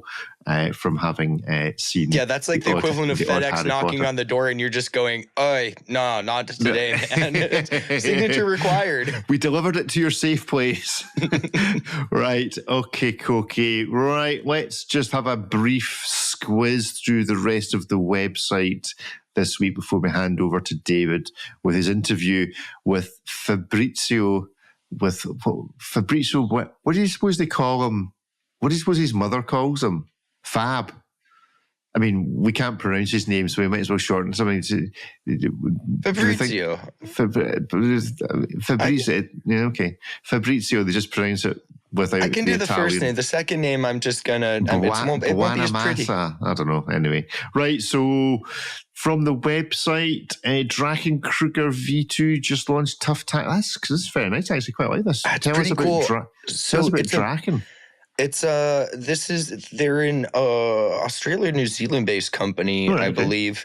from having seen. Yeah, that's like the equivalent of FedEx knocking on the door and you're just going, "Oi, no, not today, man. Signature required." We delivered it to your safe place. Right. Okay. Right. Let's just have a brief squiz through the rest of the website this week before we hand over to David with his interview with Fabrizio. What do you suppose they call him? What do you suppose his mother calls him? Fab. I mean, we can't pronounce his name, so we might as well shorten something to Fabrizio. Fabrizio. Yeah, okay. Fabrizio, they just pronounce it without. I can do the first name. The second name, I'm just gonna. It won't be as pretty. I don't know. Anyway, right. So from the website, Draken Kruger V2 just launched Tough Tack. This is very nice. I actually quite like this. Tell us about cool. Tell us about Draken. They're in Australia, New Zealand based company, I believe.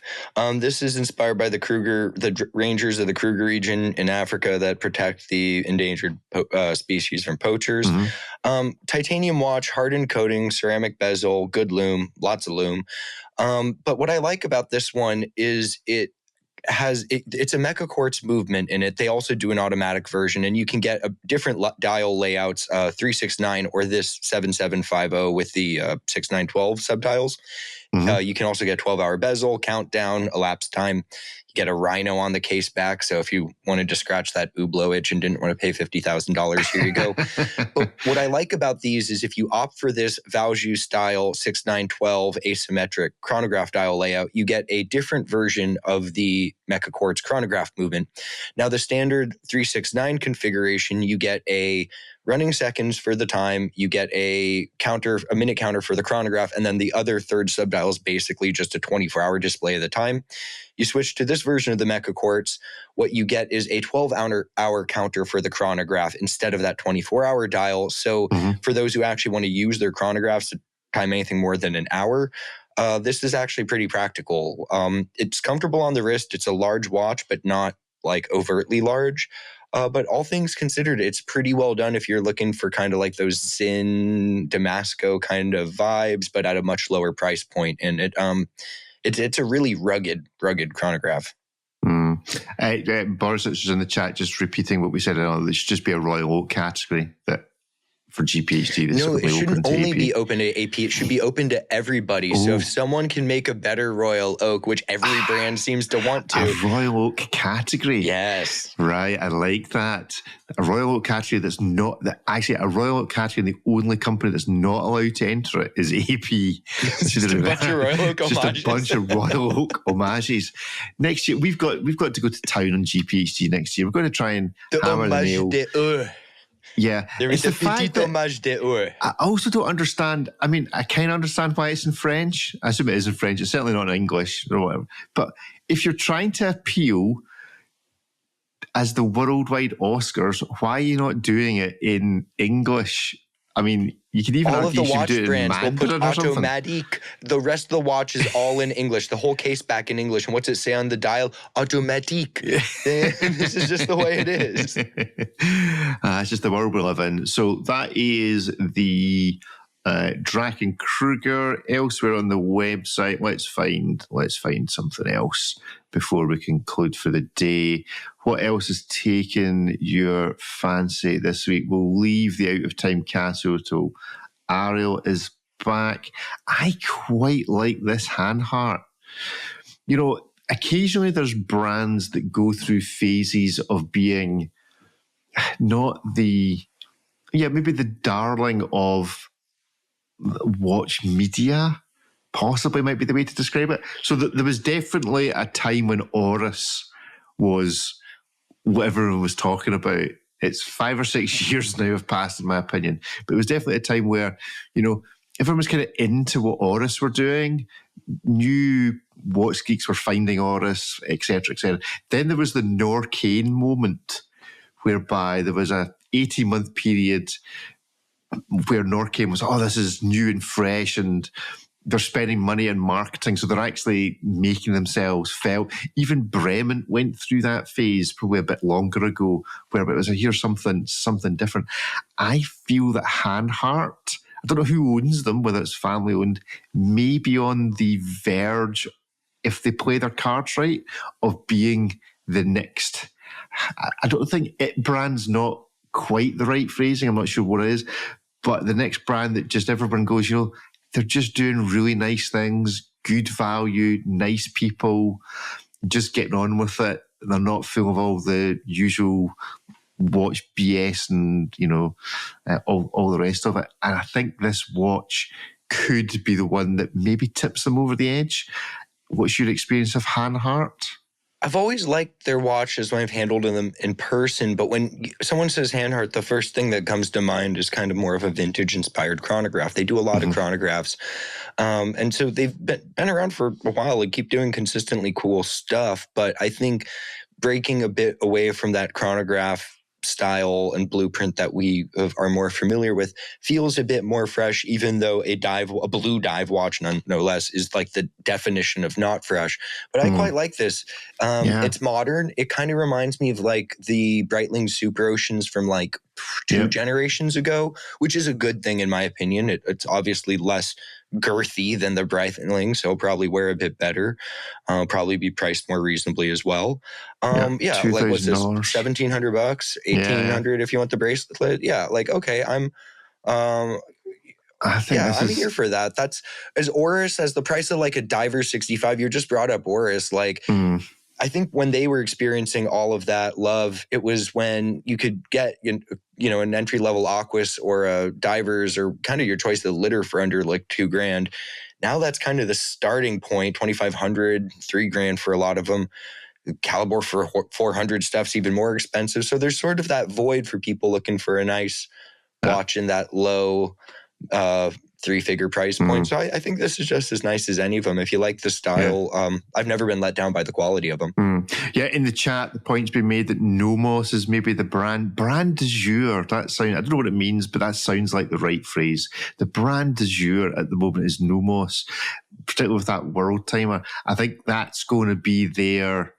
This is inspired by the rangers of the Kruger region in Africa that protect the endangered species from poachers. Mm-hmm. Titanium watch, hardened coating, ceramic bezel, good lume, lots of lume. But what I like about this one is it's a mecha quartz movement in it. They also do an automatic version, and you can get a different dial layouts, 369 or this 7750 with the 6912 subdials. Mm-hmm. You can also get 12-hour bezel, countdown, elapsed time. You get a rhino on the case back. So if you wanted to scratch that Hublot itch and didn't want to pay $50,000, here you go. But what I like about these is if you opt for this Valjoux style 6912 asymmetric chronograph dial layout, you get a different version of the Mecha Quartz chronograph movement. Now, the standard 369 configuration, you get a running seconds for the time, you get a minute counter for the chronograph, and then the other third subdial is basically just a 24-hour display of the time. You switch to this version of the Mecha Quartz, what you get is a 12-hour counter for the chronograph instead of that 24-hour dial. So for those who actually want to use their chronographs to time anything more than an hour, this is actually pretty practical. It's comfortable on the wrist. It's a large watch, but not like overtly large. But all things considered, it's pretty well done if you're looking for kind of like those Zen Damasco kind of vibes, but at a much lower price point. And it's a really rugged chronograph. Boris is in the chat just repeating what we said. There should just be a Royal Oak category that for GPHG. No, it shouldn't only be open to AP. It should be open to everybody. Ooh. So if someone can make a better Royal Oak, which every brand seems to want to. A Royal Oak category. Yes. Right. I like that. A Royal Oak category that's not, actually a Royal Oak category, and the only company that's not allowed to enter it is AP. Just a bunch of Royal Oak homages. Just a bunch of Royal Oak homages. Next year, we've got to go to town on GPHG next year. We're going to try and hammer the nail. Yeah. There is a petit hommage d'heure. I also don't understand. I mean, I kind of understand why it's in French. I assume it is in French. It's certainly not in English or whatever. But if you're trying to appeal as the worldwide Oscars, why are you not doing it in English? I mean, you could even all of the watch do it brands will put Automatic. The rest of the watch is all in English. The whole case back in English. And what's it say on the dial? Automatic. This is just the way it is. It's just the world we live in. So that is the Draken Kruger. Elsewhere on the website, let's find something else before we conclude for the day. What else has taken your fancy this week? We'll leave the out-of-time Casio till Ariel is back. I quite like this Hanhart. You know, occasionally there's brands that go through phases of being not maybe the darling of watch media, possibly might be the way to describe it. So there was definitely a time when Oris was what everyone was talking about. It's 5 or 6 years now have passed, in my opinion. But it was definitely a time where, you know, everyone was kind of into what Oris were doing. New watch geeks were finding Oris, etc., etc. Then there was the Norcane moment, whereby there was a 18-month period where Norcam was, oh, this is new and fresh, and they're spending money on marketing, so they're actually making themselves felt. Even Bremen went through that phase probably a bit longer ago, where it was, here's something different. I feel that Hanhart, I don't know who owns them, whether it's family owned, may be on the verge, if they play their cards right, of being the next. I don't think it brand's not quite the right phrasing. I'm not sure what it is, but the next brand that just everyone goes, they're just doing really nice things, good value, nice people, just getting on with it. They're not full of all the usual watch BS and, all the rest of it. And I think this watch could be the one that maybe tips them over the edge. What's your experience of Hanhart? I've always liked their watches when I've handled them in person, but when someone says Hanhart, the first thing that comes to mind is kind of more of a vintage-inspired chronograph. They do a lot of chronographs, and so they've been around for a while and keep doing consistently cool stuff, but I think breaking a bit away from that chronograph style and blueprint that we are more familiar with feels a bit more fresh, even though a blue dive watch, no less, is like the definition of not fresh. But I quite like this. It's modern. It kind of reminds me of like the Breitling Super Oceans from like two generations ago, which is a good thing in my opinion. It's obviously less girthy than the Breitling, so I'll probably wear a bit better. Probably be priced more reasonably as well. Like what's this? $1,700, $1,800 if you want the bracelet. Okay, I'm I'm here for that. That's as Oris as the price of like a Diver 65. You just brought up Oris, like. I think when they were experiencing all of that love, it was when you could get, an entry-level Aquas or a Divers or kind of your choice of litter for under like $2,000. Now that's kind of the starting point, $2,500, $3,000 for a lot of them. Caliber for 400 stuff's even more expensive. So there's sort of that void for people looking for a nice watch in that low three-figure price point. So I think this is just as nice as any of them. If you like the style, I've never been let down by the quality of them. In the chat, the point's been made that Nomos is maybe the brand du jour. That sound, I don't know what it means, but that sounds like the right phrase. The brand du jour at the moment is Nomos, particularly with that world timer. I think that's going to be their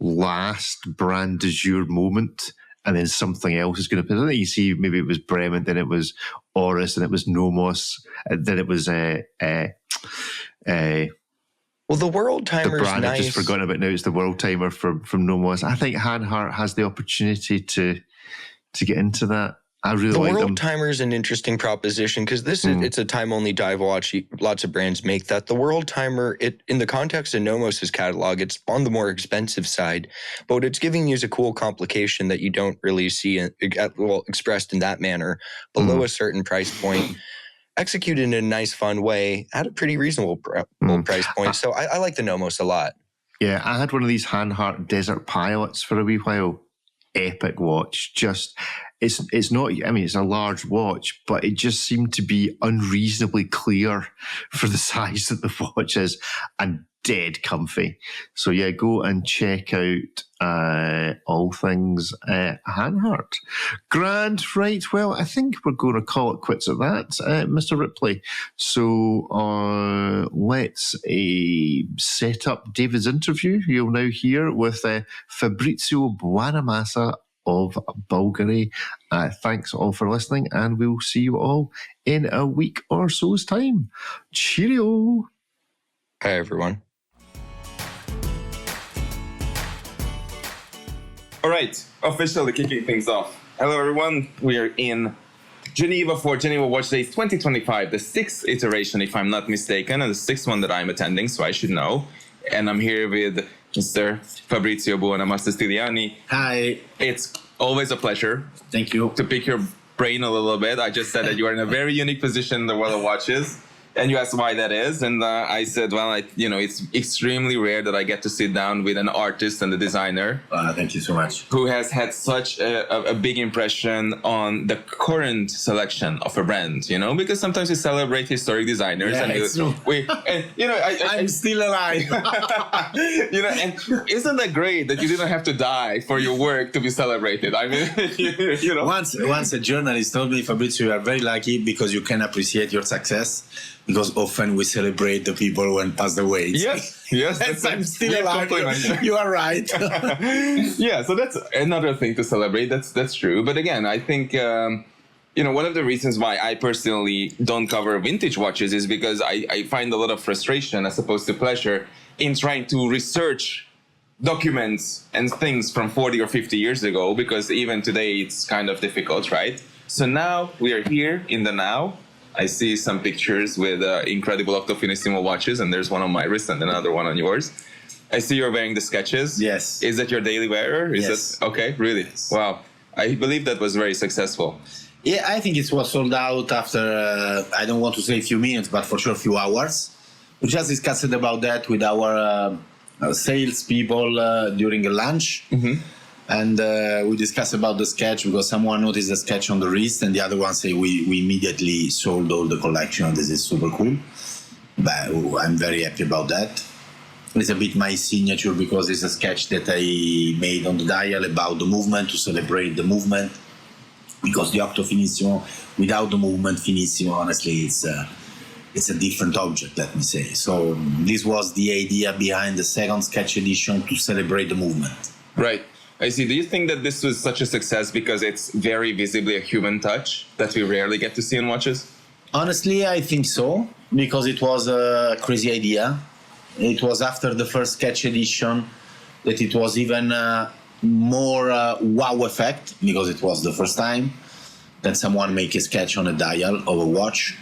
last brand du jour moment. And then something else is going to put. You see, maybe it was Bremen, then it was Oris, and it was Nomos, and then it was well, the world timer the brand nice. I've just forgotten about now. It's the world timer from Nomos. I think Hanhart has the opportunity to get into that. I really like them. The world timer is an interesting proposition because it's a time-only dive watch. Lots of brands make that. The world timer, in the context of Nomos's catalog, it's on the more expensive side, but what it's giving you is a cool complication that you don't really see expressed in that manner below a certain price point. Executed in a nice, fun way at a pretty reasonable price point. So I like the Nomos a lot. Yeah, I had one of these Hanhart Desert Pilots for a wee while. Epic watch. Just it's not, it's a large watch, but it just seemed to be unreasonably clear for the size that the watch is and dead comfy. So go and check out all things Hanhart. Grand, right? Well, I think we're going to call it quits at that, Mr. Ripley. So let's set up David's interview. You'll now hear with Fabrizio Buonamassa of Bulgari. Thanks all for listening, and we'll see you all in a week or so's time. Cheerio. Hi, everyone. All right, officially kicking things off. Hello, everyone. We are in Geneva for Geneva Watch Days 2025, the 6th iteration, if I'm not mistaken, and the 6th one that I'm attending, so I should know. And I'm here with Mr. Fabrizio Buonamassa Stigliani. Hi. It's always a pleasure. Thank you. To pick your brain a little bit. I just said that you are in a very unique position in the world of watches. And you asked why that is, and I said, well, it's extremely rare that I get to sit down with an artist and a designer. Thank you so much. Who has had such a big impression on the current selection of a brand, because sometimes we celebrate historic designers, Yeah, and it's true. I'm still alive. and isn't that great that you didn't have to die for your work to be celebrated? I mean, Once a journalist told me, Fabrizio, you are very lucky because you can appreciate your success, because often we celebrate the people who passed away. Yes, I'm still alive. You are right. Yeah, so that's another thing to celebrate. That's true. But again, I think one of the reasons why I personally don't cover vintage watches is because I find a lot of frustration as opposed to pleasure in trying to research documents and things from 40 or 50 years ago, because even today it's kind of difficult, right? So now we are here in the now. I see some pictures with incredible Octo Finissimo watches, and there's one on my wrist and another one on yours. I see you're wearing the sketches. Yes. Is that your daily wearer? Yes. Okay, really? Yes. Wow. I believe that was very successful. Yeah, I think it was sold out after, I don't want to say a few minutes, but for sure a few hours. We just discussed about that with our sales people during a lunch. Mm-hmm. And we discussed about the sketch because someone noticed the sketch on the wrist, and the other one say we immediately sold all the collection. This is super cool. But I'm very happy about that. It's a bit my signature because it's a sketch that I made on the dial about the movement, to celebrate the movement. Because the Octo Finissimo, without the movement Finissimo, honestly, it's a different object, let me say. So this was the idea behind the second sketch edition, to celebrate the movement. Right. I see. Do you think that this was such a success because it's very visibly a human touch that we rarely get to see in watches? Honestly, I think so, because it was a crazy idea. It was after the first sketch edition that it was even more wow effect, because it was the first time that someone make a sketch on a dial of a watch.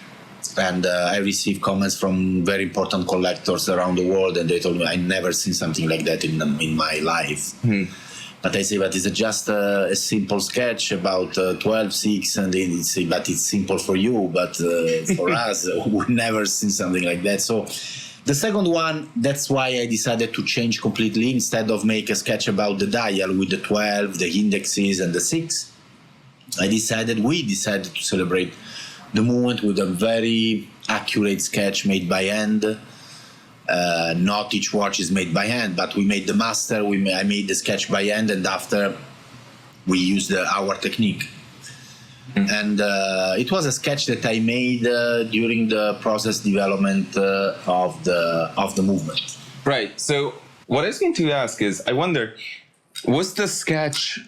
And I received comments from very important collectors around the world, and they told me I never seen something like that in my life. But I say, but it's just a simple sketch about 12/6, and they say, but it's simple for you, but for us, we never seen something like that. So the second one, that's why I decided to change completely. Instead of make a sketch about the dial with the 12, the indexes, and the 6, we decided to celebrate the movement with a very accurate sketch made by hand. Not each watch is made by hand, but we made the master. I made the sketch by hand, and after we used our technique. And it was a sketch that I made during the process development of the movement. Right. So what I was going to ask is, I wonder, was the sketch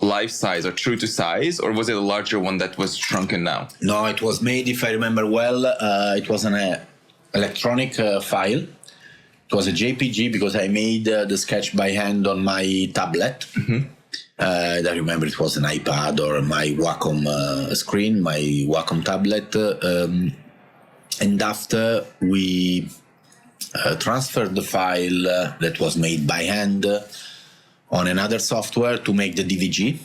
life size or true to size, or was it a larger one that was shrunken now? No, it was made, if I remember well, it was an electronic file. It was a JPG because I made the sketch by hand on my tablet. Mm-hmm. I remember it was an iPad or my Wacom screen, my Wacom tablet. And after we transferred the file that was made by hand on another software to make the DVG.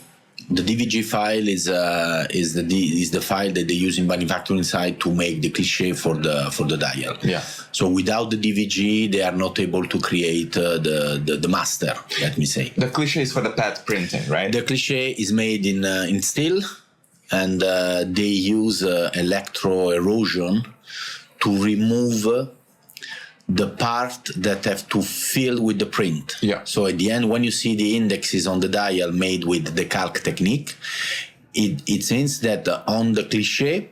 The DVG file is the file that they use in manufacturing side to make the cliché for the dial. Yeah. So without the DVG, they are not able to create the master. Let me say. The cliché is for the pad printing, right? The cliché is made in steel, and they use electro erosion to remove the part that have to fill with the print. Yeah. So at the end, when you see the indexes on the dial made with the calc technique, it means that on the cliché,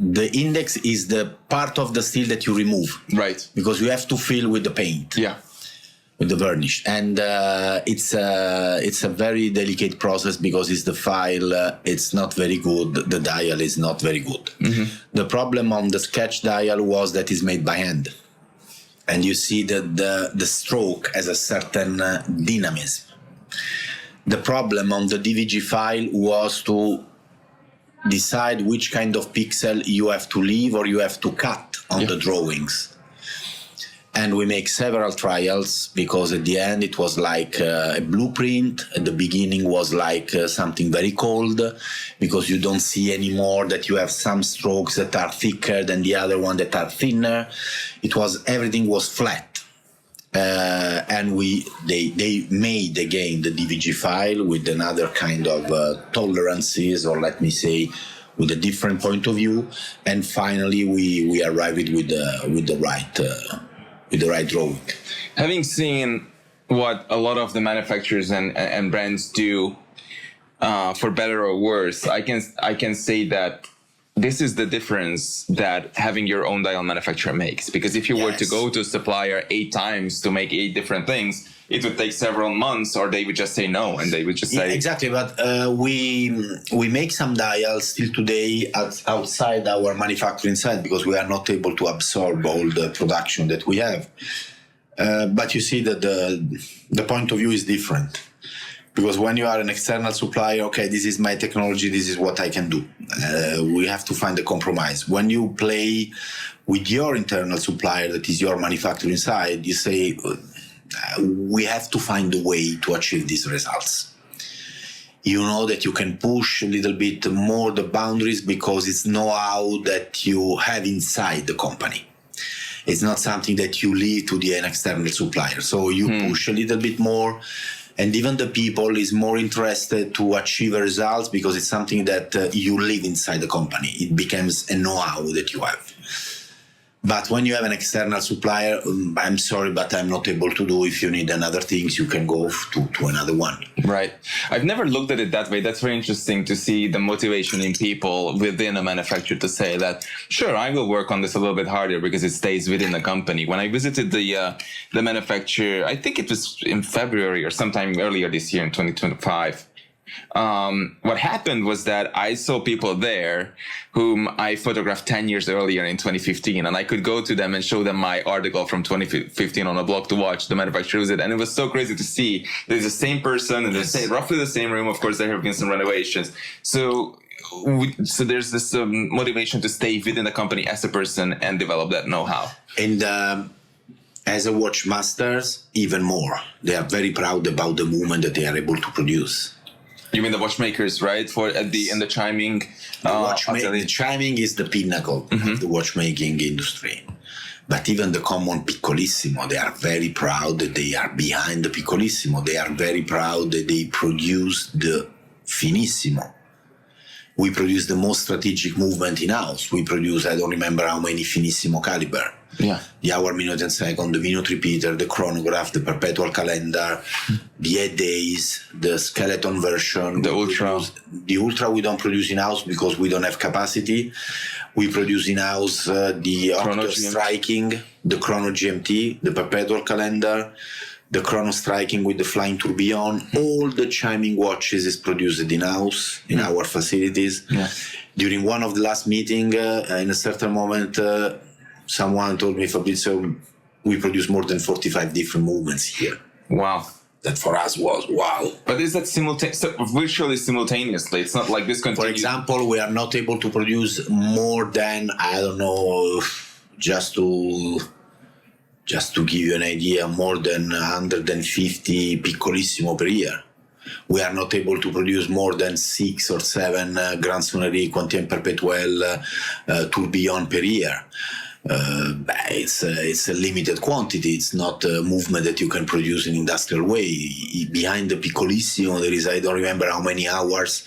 the index is the part of the steel that you remove. Right. Because you have to fill with the paint. Yeah. With the varnish. And it's a very delicate process because it's the file, it's not very good. The dial is not very good. Mm-hmm. The problem on the sketch dial was that it's made by hand. And you see that the stroke has a certain dynamism. The problem on the DVG file was to decide which kind of pixel you have to leave or you have to cut on the drawings. And we make several trials because at the end it was like a blueprint. At the beginning was like something very cold because you don't see anymore that you have some strokes that are thicker than the other one that are thinner. Everything was flat. And they made again the DVG file with another kind of tolerances, or let me say, with a different point of view. And finally, we arrived with the right drawing. Having seen what a lot of the manufacturers and brands do, for better or worse, I can say that this is the difference that having your own dial manufacturer makes. Because if you were to go to a supplier 8 times to make 8 different things, it would take several months, or they would just say no, and they would just say... Exactly, but we make some dials still today outside our manufacturing site because we are not able to absorb all the production that we have. But you see that the point of view is different. Because when you are an external supplier, okay, this is my technology, this is what I can do. We have to find a compromise. When you play with your internal supplier, that is your manufacturing side, you say, we have to find a way to achieve these results. You know that you can push a little bit more the boundaries because it's know-how that you have inside the company. It's not something that you leave to an external supplier. So you push a little bit more. And even the people is more interested to achieve results because it's something that you live inside the company. It becomes a know-how that you have. But when you have an external supplier, I'm sorry, but I'm not able to do. If you need another things, you can go to another one. Right. I've never looked at it that way. That's very interesting to see the motivation in people within a manufacturer to say that, sure, I will work on this a little bit harder because it stays within the company. When I visited the manufacturer, I think it was in February or sometime earlier this year in 2025, what happened was that I saw people there whom I photographed 10 years earlier in 2015, and I could go to them and show them my article from 2015 on aBlogtoWatch, the manufacturer was it. And it was so crazy to see there's the same person in roughly the same room. Of course, there have been some renovations. So there's this motivation to stay within the company as a person and develop that know-how. And as a watch masters, even more. They are very proud about the movement that they are able to produce. You mean the watchmakers, right? In the chiming. The chiming is the pinnacle of the watchmaking industry. But even the common piccolissimo, they are very proud that they are behind the piccolissimo. They are very proud that they produce the finissimo. We produce the most strategic movement in-house. We produce, I don't remember how many finissimo caliber. Yeah. The hour, minute and second, the minute repeater, the chronograph, the perpetual calendar, the 8 days, the skeleton version. The Ultra. The Ultra we don't produce in-house because we don't have capacity. We produce in-house the Octo Striking, the Chrono GMT, the perpetual calendar, the Chrono Striking with the flying tourbillon. All the chiming watches is produced in-house in our facilities. Yeah. During one of the last meeting, in a certain moment, someone told me, Fabrizio, we produce more than 45 different movements here. Wow. That for us was wow. But is that virtually simultaneously? It's not like this continues. For example, we are not able to produce more than, I don't know, just to give you an idea, more than 150 piccolissimo per year. We are not able to produce more than 6 or 7 Grand Sonnerie Quantien Perpetuel tourbillon per year. It's a limited quantity. It's not a movement that you can produce in industrial way. Behind the piccolissimo, there is, I don't remember how many hours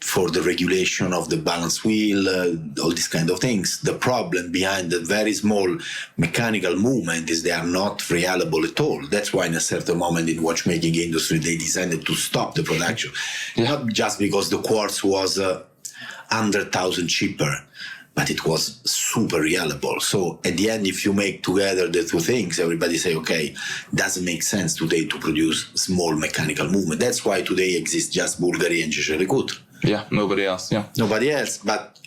for the regulation of the balance wheel, all these kind of things. The problem behind the very small mechanical movement is they are not reliable at all. That's why in a certain moment in the watchmaking industry, they decided to stop the production. Not just because the quartz was 100,000 cheaper, but it was super reliable. So at the end, if you make together the two things, everybody say, okay, doesn't make sense today to produce small mechanical movement. That's why today exists just Bulgari and GPHG. Yeah, nobody else. Yeah, nobody else. But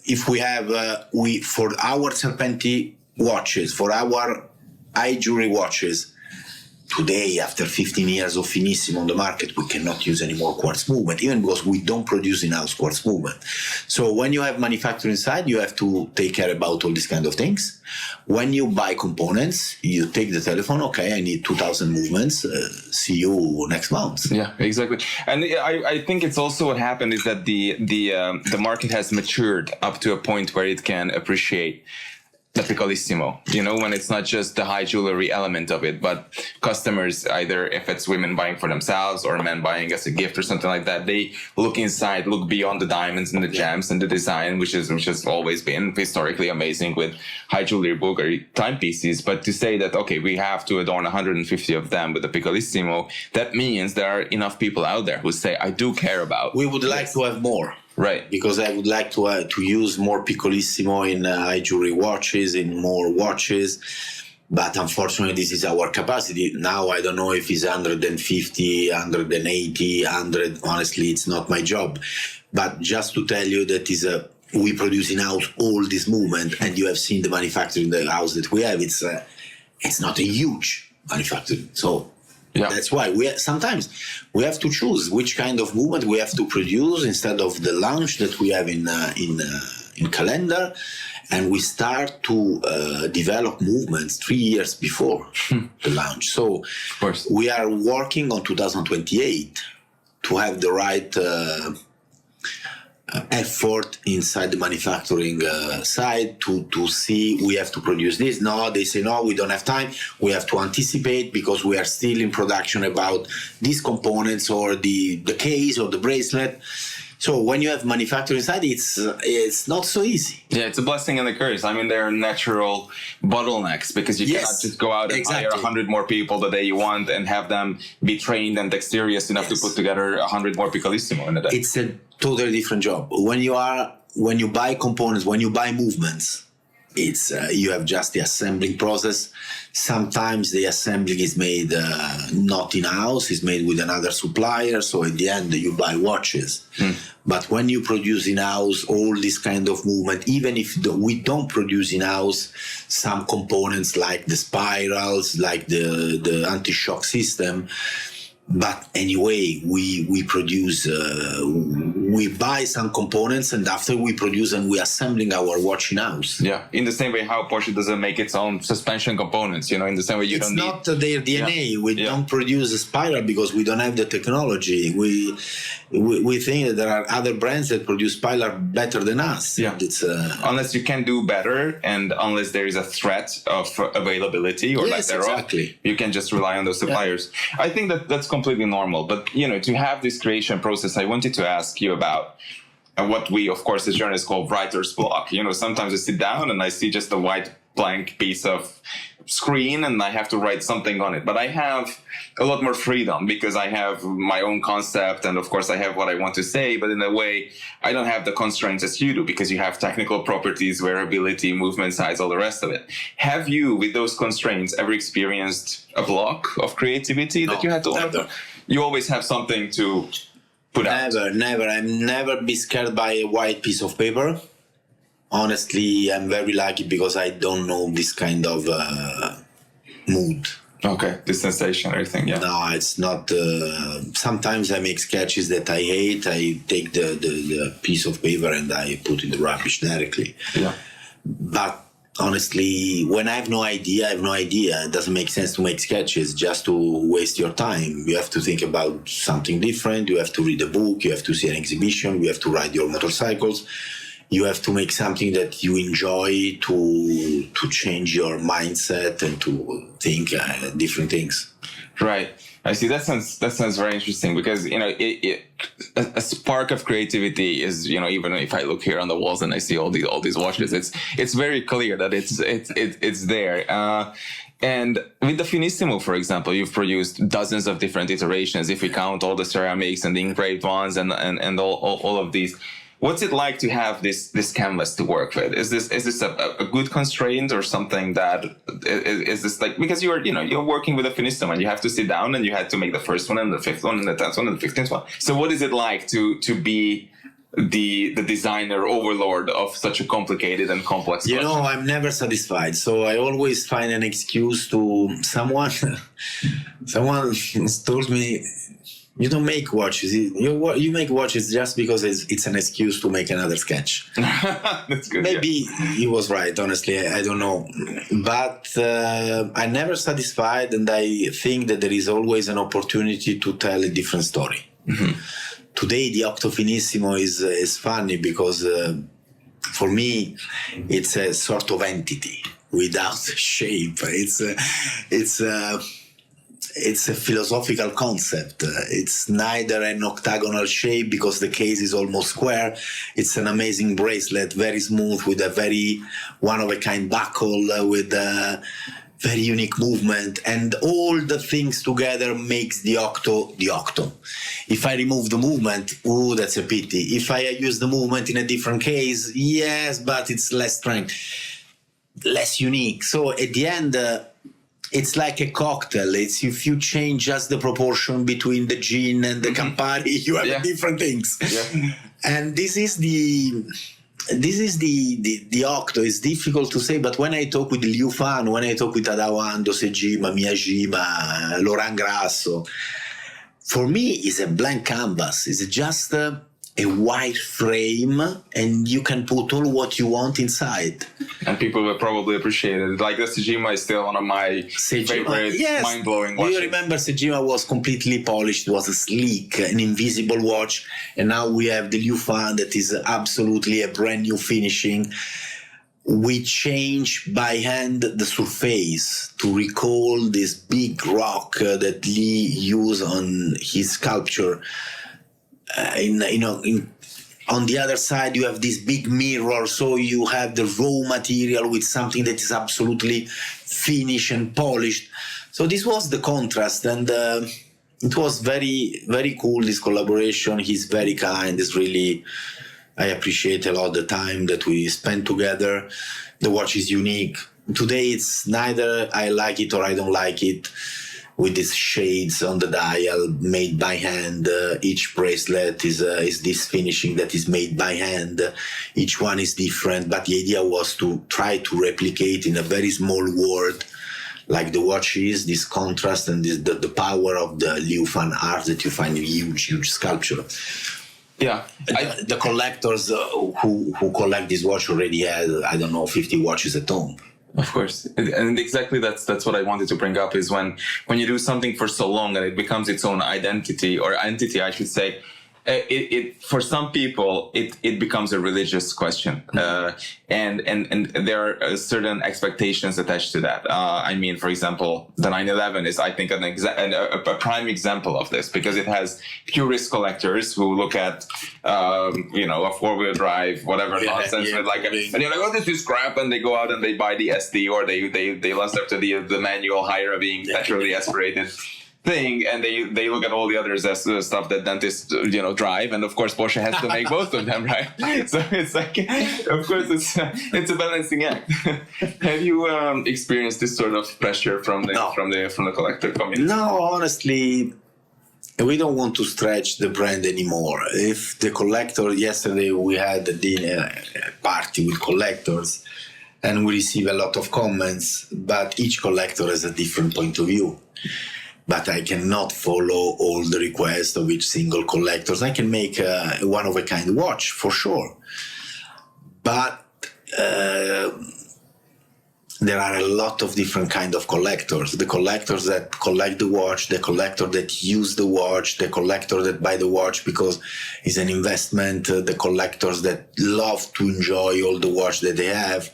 if we have, for our Serpenti watches, for our iJury watches, today, after 15 years of Finissimo on the market, we cannot use any more quartz movement, even because we don't produce in-house quartz movement. So when you have manufacturing side, you have to take care about all these kind of things. When you buy components, you take the telephone, okay, I need 2,000 movements, see you next month. Yeah, exactly. And I think it's also what happened is that the market has matured up to a point where it can appreciate the Piccolissimo, when it's not just the high jewelry element of it, but customers, either if it's women buying for themselves or men buying as a gift or something like that, they look inside, look beyond the diamonds and the gems and the design, which has always been historically amazing with high jewelry Bulgari timepieces. But to say that, okay, we have to adorn 150 of them with the Piccolissimo, that means there are enough people out there who say, I do care about. We would like to have more. Right. Because I would like to use more Piccolissimo in high jewelry watches, in more watches. But unfortunately, this is our capacity. Now, I don't know if it's 150, 180, 100. Honestly, it's not my job. But just to tell you that we produce in-house all this movement, and you have seen the manufacturing in the house that we have. It's not a huge manufacturing. So yeah. That's why sometimes we have to choose which kind of movement we have to produce instead of the launch that we have in calendar, and we start to develop movements 3 years before the launch. So of course, we are working on 2028 to have the right effort inside the manufacturing side to see we have to produce this. No, they say, no, we don't have time. We have to anticipate because we are still in production about these components or the case or the bracelet. So when you have manufacturing side, it's not so easy. Yeah, it's a blessing and a curse. I mean, there are natural bottlenecks because you cannot just go out and hire 100 more people the day you want and have them be trained and dexterous enough to put together 100 more Piccolissimo in a day. It's a totally different job. When you buy components, when you buy movements, you have just the assembling process. Sometimes the assembling is made not in-house, it's made with another supplier, so at the end you buy watches. But when you produce in-house all this kind of movement, even if we don't produce in-house some components like the spirals, like the anti-shock system, but anyway, we produce, we buy some components, and after we produce and we assembling our watch in house. Yeah, in the same way how Porsche doesn't make its own suspension components, in the same way it's not their DNA. Yeah. We don't produce a spiral because we don't have the technology. We think that there are other brands that produce spiral better than us. Yeah. Unless you can do better, and unless there is a threat of availability or lack thereof, you can just rely on those suppliers. Yeah. I think that's completely normal. But, to have this creation process, I wanted to ask you about what we, of course, as journalists call writer's block. Sometimes I sit down and I see just a white blank piece of screen and I have to write something on it. But I have a lot more freedom because I have my own concept and, of course, I have what I want to say. But in a way, I don't have the constraints as you do because you have technical properties, wearability, movement size, all the rest of it. Have you, with those constraints, ever experienced a block of creativity that you had to overcome? You always have something to put out. Never. I'm never be scared by a white piece of paper. Honestly, I'm very lucky because I don't know this kind of mood. Okay, the sensationary thing, yeah. No, it's not. Sometimes I make sketches that I hate. I take the piece of paper and I put in the rubbish directly. Yeah. But honestly, when I have no idea, I have no idea. It doesn't make sense to make sketches just to waste your time. You have to think about something different. You have to read a book. You have to see an exhibition. You have to ride your motorcycles. You have to make something that you enjoy to change your mindset and to think different things. Right. I see. That sounds very interesting because a spark of creativity is even if I look here on the walls and I see all these watches, it's very clear that it's there. And with the Finissimo, for example, you've produced dozens of different iterations. If we count all the ceramics and the engraved ones and all of these. What's it like to have this canvas to work with? Is this a good constraint or something that is this like, because you're working with a Finissimo and you have to sit down and you had to make the first one and the fifth one and the 10th one and the 15th one. So what is it like to be the designer overlord of such a complicated and complex You collection? know, I'm never satisfied, so I always find an excuse to someone. Someone told me, "You don't make watches. You make watches just because it's an excuse to make another sketch." That's good. Maybe he was right. Honestly, I don't know, but I'm never satisfied, and I think that there is always an opportunity to tell a different story. Mm-hmm. Today, the Octo Finissimo is funny because for me, it's a sort of entity without shape. It's a philosophical concept. It's neither an octagonal shape because the case is almost square. It's an amazing bracelet, very smooth, with a very one-of-a-kind buckle, with a very unique movement. And all the things together makes the Octo the Octo. If I remove the movement, that's a pity. If I use the movement in a different case, yes, but it's less strength, less unique. So at the end, it's like a cocktail. It's if you change just the proportion between the gin and the Campari, you have different things. Yeah. And this is the Octo. It's difficult to say, but when I talk with Liu Fan, when I talk with Adawando, Sejima, Miyajima, Laurent Grasso, for me, it's a blank canvas. It's just a white frame, and you can put all what you want inside. And people will probably appreciate it. Like the Sejima is still one of my favorite, mind-blowing watches. Do you remember Sejima was completely polished, was a sleek, an invisible watch, and now we have the Liu Fan that is absolutely a brand new finishing. We change by hand the surface to recall this big rock that Lee used on his sculpture. On the other side, you have this big mirror, so you have the raw material with something that is absolutely finished and polished. So this was the contrast, and it was very, very cool, this collaboration. He's very kind. It's really, I appreciate a lot the time that we spent together. The watch is unique. Today, it's neither I like it or I don't like it, with these shades on the dial made by hand. Each bracelet is this finishing that is made by hand. Each one is different, but the idea was to try to replicate in a very small world, like the watch is, this contrast and the power of the Liu Fan art that you find in huge sculpture. Yeah. The collectors who collect this watch already had, 50 watches at home. Of course, and exactly that's what I wanted to bring up is when you do something for so long and it becomes its own identity or entity, I should say. It for some people it becomes a religious question, and there are certain expectations attached to that. I mean, for example, the 911 is, I think, a prime example of this, because it has purist collectors who look at a 4-wheel drive, whatever nonsense, and you're like, oh, this is crap, and they go out and they buy the SD, or they lust after the manual higher being naturally aspirated thing, and they look at all the others as stuff that dentists drive, and of course Porsche has to make both of them, right? So it's like, of course it's a balancing act. Have you experienced this sort of pressure from the collector community? No, honestly, we don't want to stretch the brand anymore. If the collector, yesterday we had a dinner party with collectors, and we receive a lot of comments, but each collector has a different point of view. But I cannot follow all the requests of each single collector. I can make a one-of-a-kind watch, for sure. But there are a lot of different kinds of collectors. The collectors that collect the watch, the collector that use the watch, the collector that buy the watch because it's an investment, the collectors that love to enjoy all the watch that they have.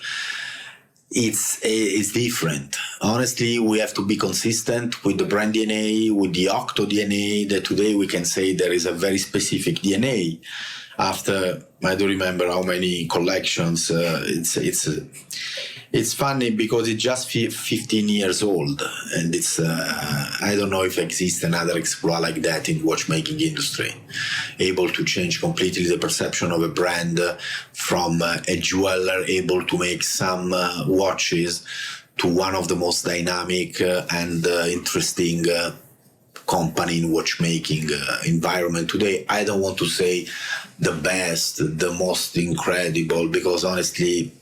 It's different. Honestly, we have to be consistent with the brand DNA, with the Octo DNA, that today we can say there is a very specific DNA. After, I don't remember how many collections, it's funny because it's just 15 years old, and it's I don't know if exists another exploit like that in watchmaking industry, able to change completely the perception of a brand from a jeweler able to make some watches to one of the most dynamic and interesting company in watchmaking environment today. I don't want to say the best, the most incredible, because honestly,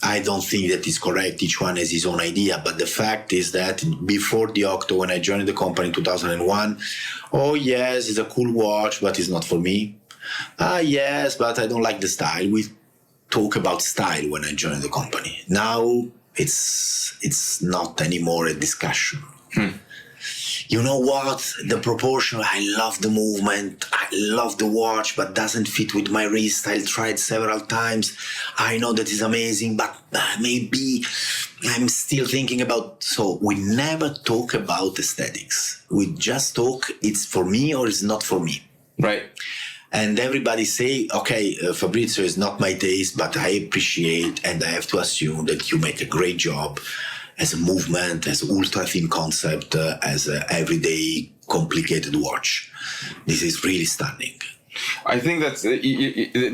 I don't think that is correct. Each one has his own idea. But the fact is that before the Octo, when I joined the company in 2001, oh yes, it's a cool watch, but it's not for me. Yes, but I don't like the style. We talk about style when I joined the company. Now it's not anymore a discussion. You know what? The proportion, I love the movement, I love the watch, but doesn't fit with my wrist. I tried several times. I know that is amazing, but maybe I'm still thinking about... So we never talk about aesthetics. We just talk, it's for me or it's not for me. Right. And everybody say, okay, Fabrizio is not my taste, but I appreciate and I have to assume that you make a great job as a movement, as ultra thin concept, as an everyday complicated watch. This is really stunning. I think that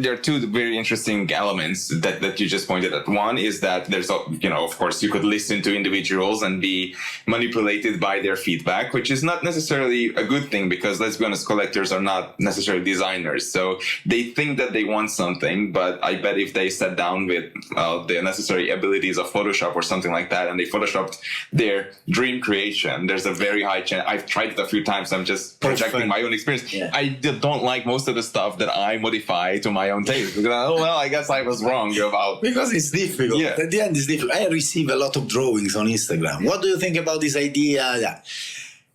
there are two very interesting elements that you just pointed at. One is that there's, of course, you could listen to individuals and be manipulated by their feedback, which is not necessarily a good thing because, let's be honest, collectors are not necessarily designers. So they think that they want something, but I bet if they sat down with the necessary abilities of Photoshop or something like that, and they Photoshopped their dream creation, there's a very high chance. I've tried it a few times. I'm just projecting my own experience. Yeah. I don't like most of the stuff that I modify to my own taste. Because, I guess I was wrong about... Because it's difficult. Yeah. At the end, it's difficult. I receive a lot of drawings on Instagram. What do you think about this idea? Yeah.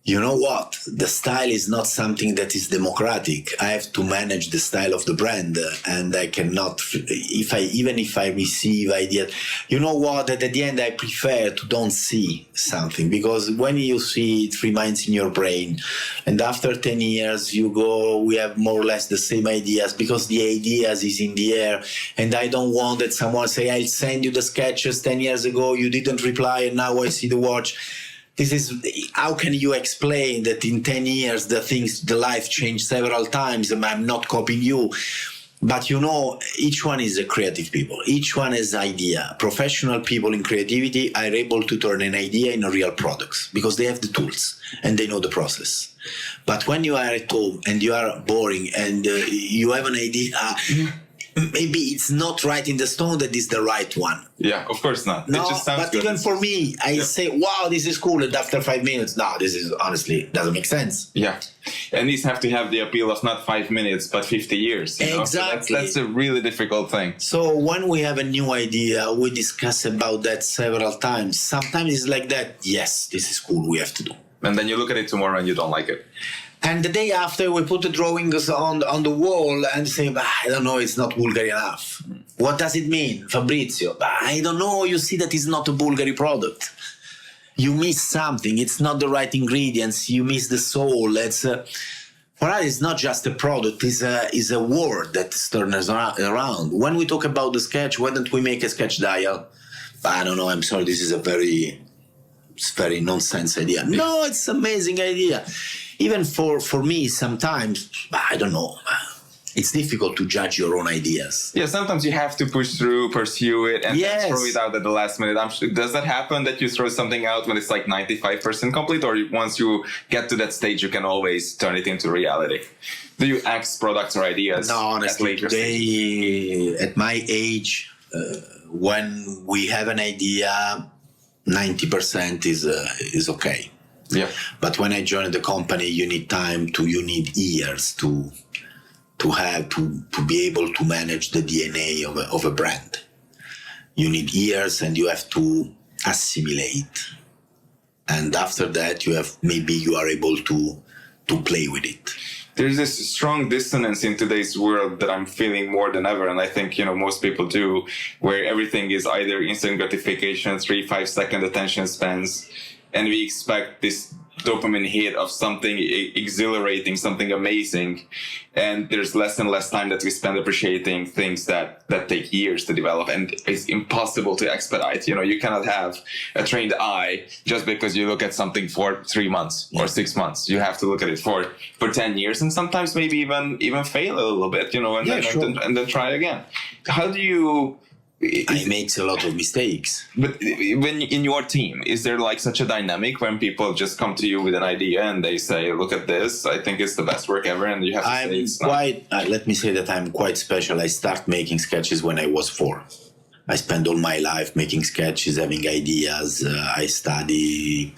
You know what? The style is not something that is democratic. I have to manage the style of the brand, and I cannot, even if I receive ideas, you know what? At the end, I prefer to don't see something, because when you see, it remains in your brain, and after 10 years, we have more or less the same ideas, because the ideas is in the air, and I don't want that someone say, I'll send you the sketches 10 years ago, you didn't reply, and now I see the watch. This is, how can you explain that in 10 years the life changed several times and I'm not copying you? But each one is a creative people. Each one has idea. Professional people in creativity are able to turn an idea into real products because they have the tools and they know the process. But when you are at home and you are boring and you have an idea, maybe it's not right in the stone that is the right one. Yeah, of course not. No, it just sounds but good. Even for me, I say, wow, this is cool. And after 5 minutes, no, this is honestly doesn't make sense. Yeah. And these have to have the appeal of not 5 minutes, but 50 years. Exactly. So that's a really difficult thing. So when we have a new idea, we discuss about that several times. Sometimes it's like that. Yes, this is cool. We have to do. And then you look at it tomorrow and you don't like it. And the day after, we put the drawings on the wall and say, I don't know, it's not Bulgari enough. What does it mean, Fabrizio? I don't know, you see that it's not a Bulgari product. You miss something, it's not the right ingredients, you miss the soul. For us, it's not just a product, it's a word that turns around. When we talk about the sketch, why don't we make a sketch dial? I don't know, I'm sorry, this is a very nonsense idea. No, it's an amazing idea. Even for me, sometimes, I don't know, it's difficult to judge your own ideas. Yeah, sometimes you have to pursue it, and yes. Throw it out at the last minute. Does that happen that you throw something out when it's like 95% complete, or once you get to that stage, you can always turn it into reality? Do you axe products or ideas? No, honestly, today, at my age, when we have an idea, 90% is okay. Yeah. But when I joined the company, you need you need years to be able to manage the DNA of a brand. You need years and you have to assimilate. And after that, you are able to play with it. There's this strong dissonance in today's world that I'm feeling more than ever, and I think most people do, where everything is either instant gratification, 3-5 second attention spans, and we expect this dopamine hit of something exhilarating, something amazing, and there's less and less time that we spend appreciating things that take years to develop, and it's impossible to expedite. You cannot have a trained eye just because you look at something for 3 months or 6 months. You have to look at it for 10 years, and sometimes maybe even fail a little bit, and then try again. How do you I make a lot of mistakes. But when in your team, is there like such a dynamic when people just come to you with an idea and they say, "Look at this! I think it's the best work ever," and you have to say it's not? Let me say that I'm quite special. I start making sketches when I was 4. I spent all my life making sketches, having ideas. I study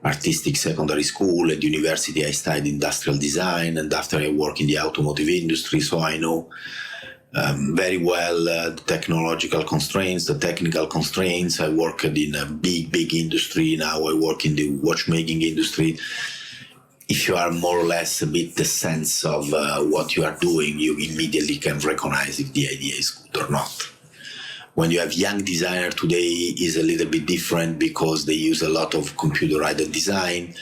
artistic secondary school. At university, I studied industrial design, and after I work in the automotive industry, so I know very well the technological constraints, the technical constraints. I worked in a big industry. Now I work in the watchmaking industry. If you are more or less a bit the sense of what you are doing, you immediately can recognize if the idea is good or not. When you have young designer today, is a little bit different because they use a lot of computer-aided design.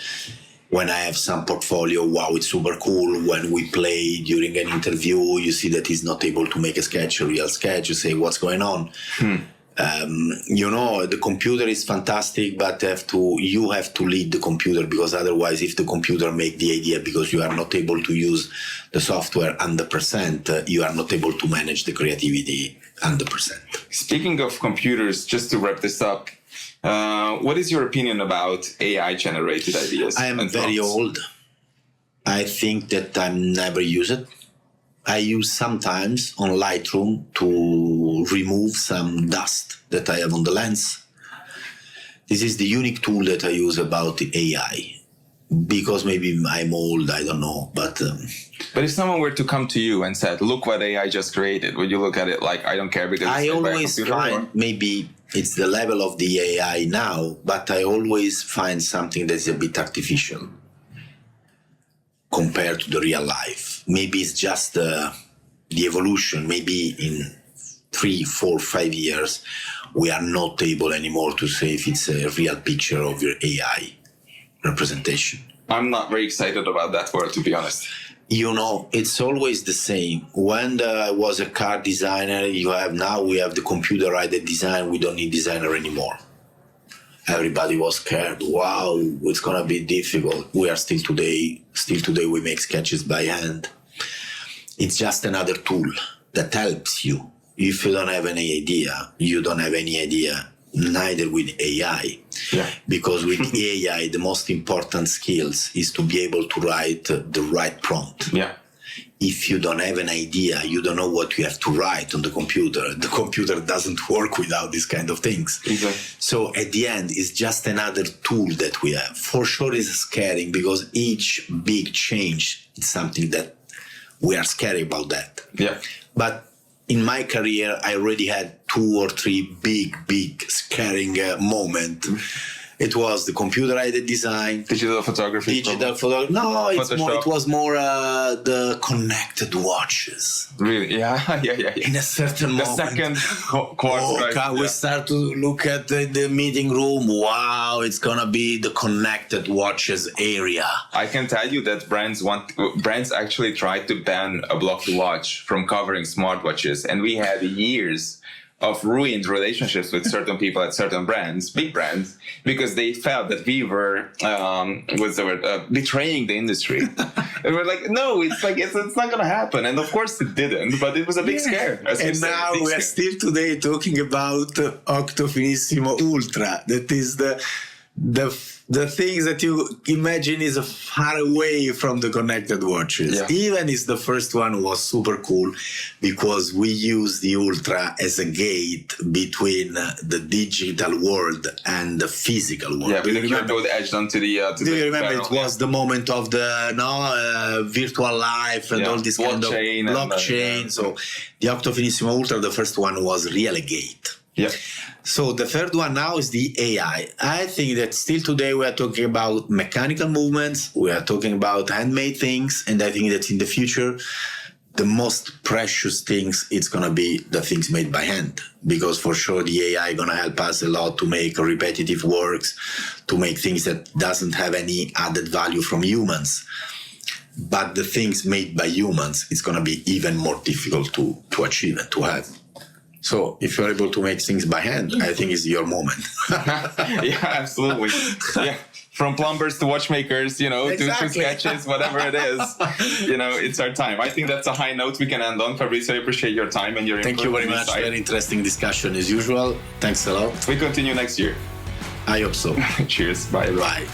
When I have some portfolio, wow, it's super cool. When we play during an interview, you see that he's not able to make a real sketch. You say, what's going on? The computer is fantastic, but you have to lead the computer, because otherwise, if the computer make the idea because you are not able to use the software 100%, you are not able to manage the creativity 100%. Speaking of computers, just to wrap this up, what is your opinion about AI-generated ideas? I am very old. I think that I never use it. I use sometimes on Lightroom to remove some dust that I have on the lens. This is the unique tool that I use about the AI. Because maybe I'm old, I don't know, but if someone were to come to you and said, "Look what AI just created," would you look at it like, "I don't care because I always find maybe it's the level of the AI now, but I always find something that's a bit artificial compared to the real life. Maybe it's just the evolution. Maybe in 3, 4, 5 years, we are not able anymore to say if it's a real picture of your AI representation. I'm not very excited about that word, to be honest. It's always the same. When I was a car designer, we have the computer-aided design. We don't need designer anymore. Everybody was scared. Wow, it's gonna be difficult. We are still today we make sketches by hand. It's just another tool that helps you. If you don't have any idea, you don't have any idea, neither with AI. Yeah. Because with AI, the most important skills is to be able to write the right prompt. Yeah. If you don't have an idea, you don't know what you have to write on the computer. The computer doesn't work without these kind of things. Exactly. So at the end, it's just another tool that we have. For sure, it's scary because each big change is something that we are scary about that. Yeah. But in my career, I already had 2 or 3 big scaring moments. It was the computer-aided design. Digital photography. No, it was more the connected watches. Really? Yeah. In a certain moment. The second quarter. We start to look at the meeting room. Wow, it's going to be the connected watches area. I can tell you that brands actually tried to ban aBlogtoWatch from covering smartwatches. And we had years of ruined relationships with certain people at certain brands, big brands, because they felt that we were betraying the industry. And we're like, no, it's not going to happen. And of course it didn't, but it was a big scare. And now we are still today talking about Octo Finissimo Ultra. That is the things that you imagine is far away from the connected watches. Yeah. Even if the first one was super cool because we used the Ultra as a gate between the digital world and the physical world. Yeah, we both edged onto the do you remember barrel? It was the moment of the virtual life and all this kind of blockchain. So the Octo Finissimo Ultra, the first one was really a gate. Yeah. So the third one now is the AI. I think that still today we are talking about mechanical movements, we are talking about handmade things, and I think that in the future, the most precious things, it's going to be the things made by hand. Because for sure the AI is going to help us a lot to make repetitive works, to make things that doesn't have any added value from humans. But the things made by humans, it's going to be even more difficult to achieve and to have. So if you're able to make things by hand, I think it's your moment. Yeah, absolutely. Yeah. from plumbers to watchmakers, you know, Exactly. to sketches, whatever it is, you know, it's our time. I think that's a high note we can end on. Fabrizio, I appreciate your time and your input. Thank you very much. Very interesting discussion as usual. Thanks a lot. We continue next year. I hope so. Cheers. Bye. Bye.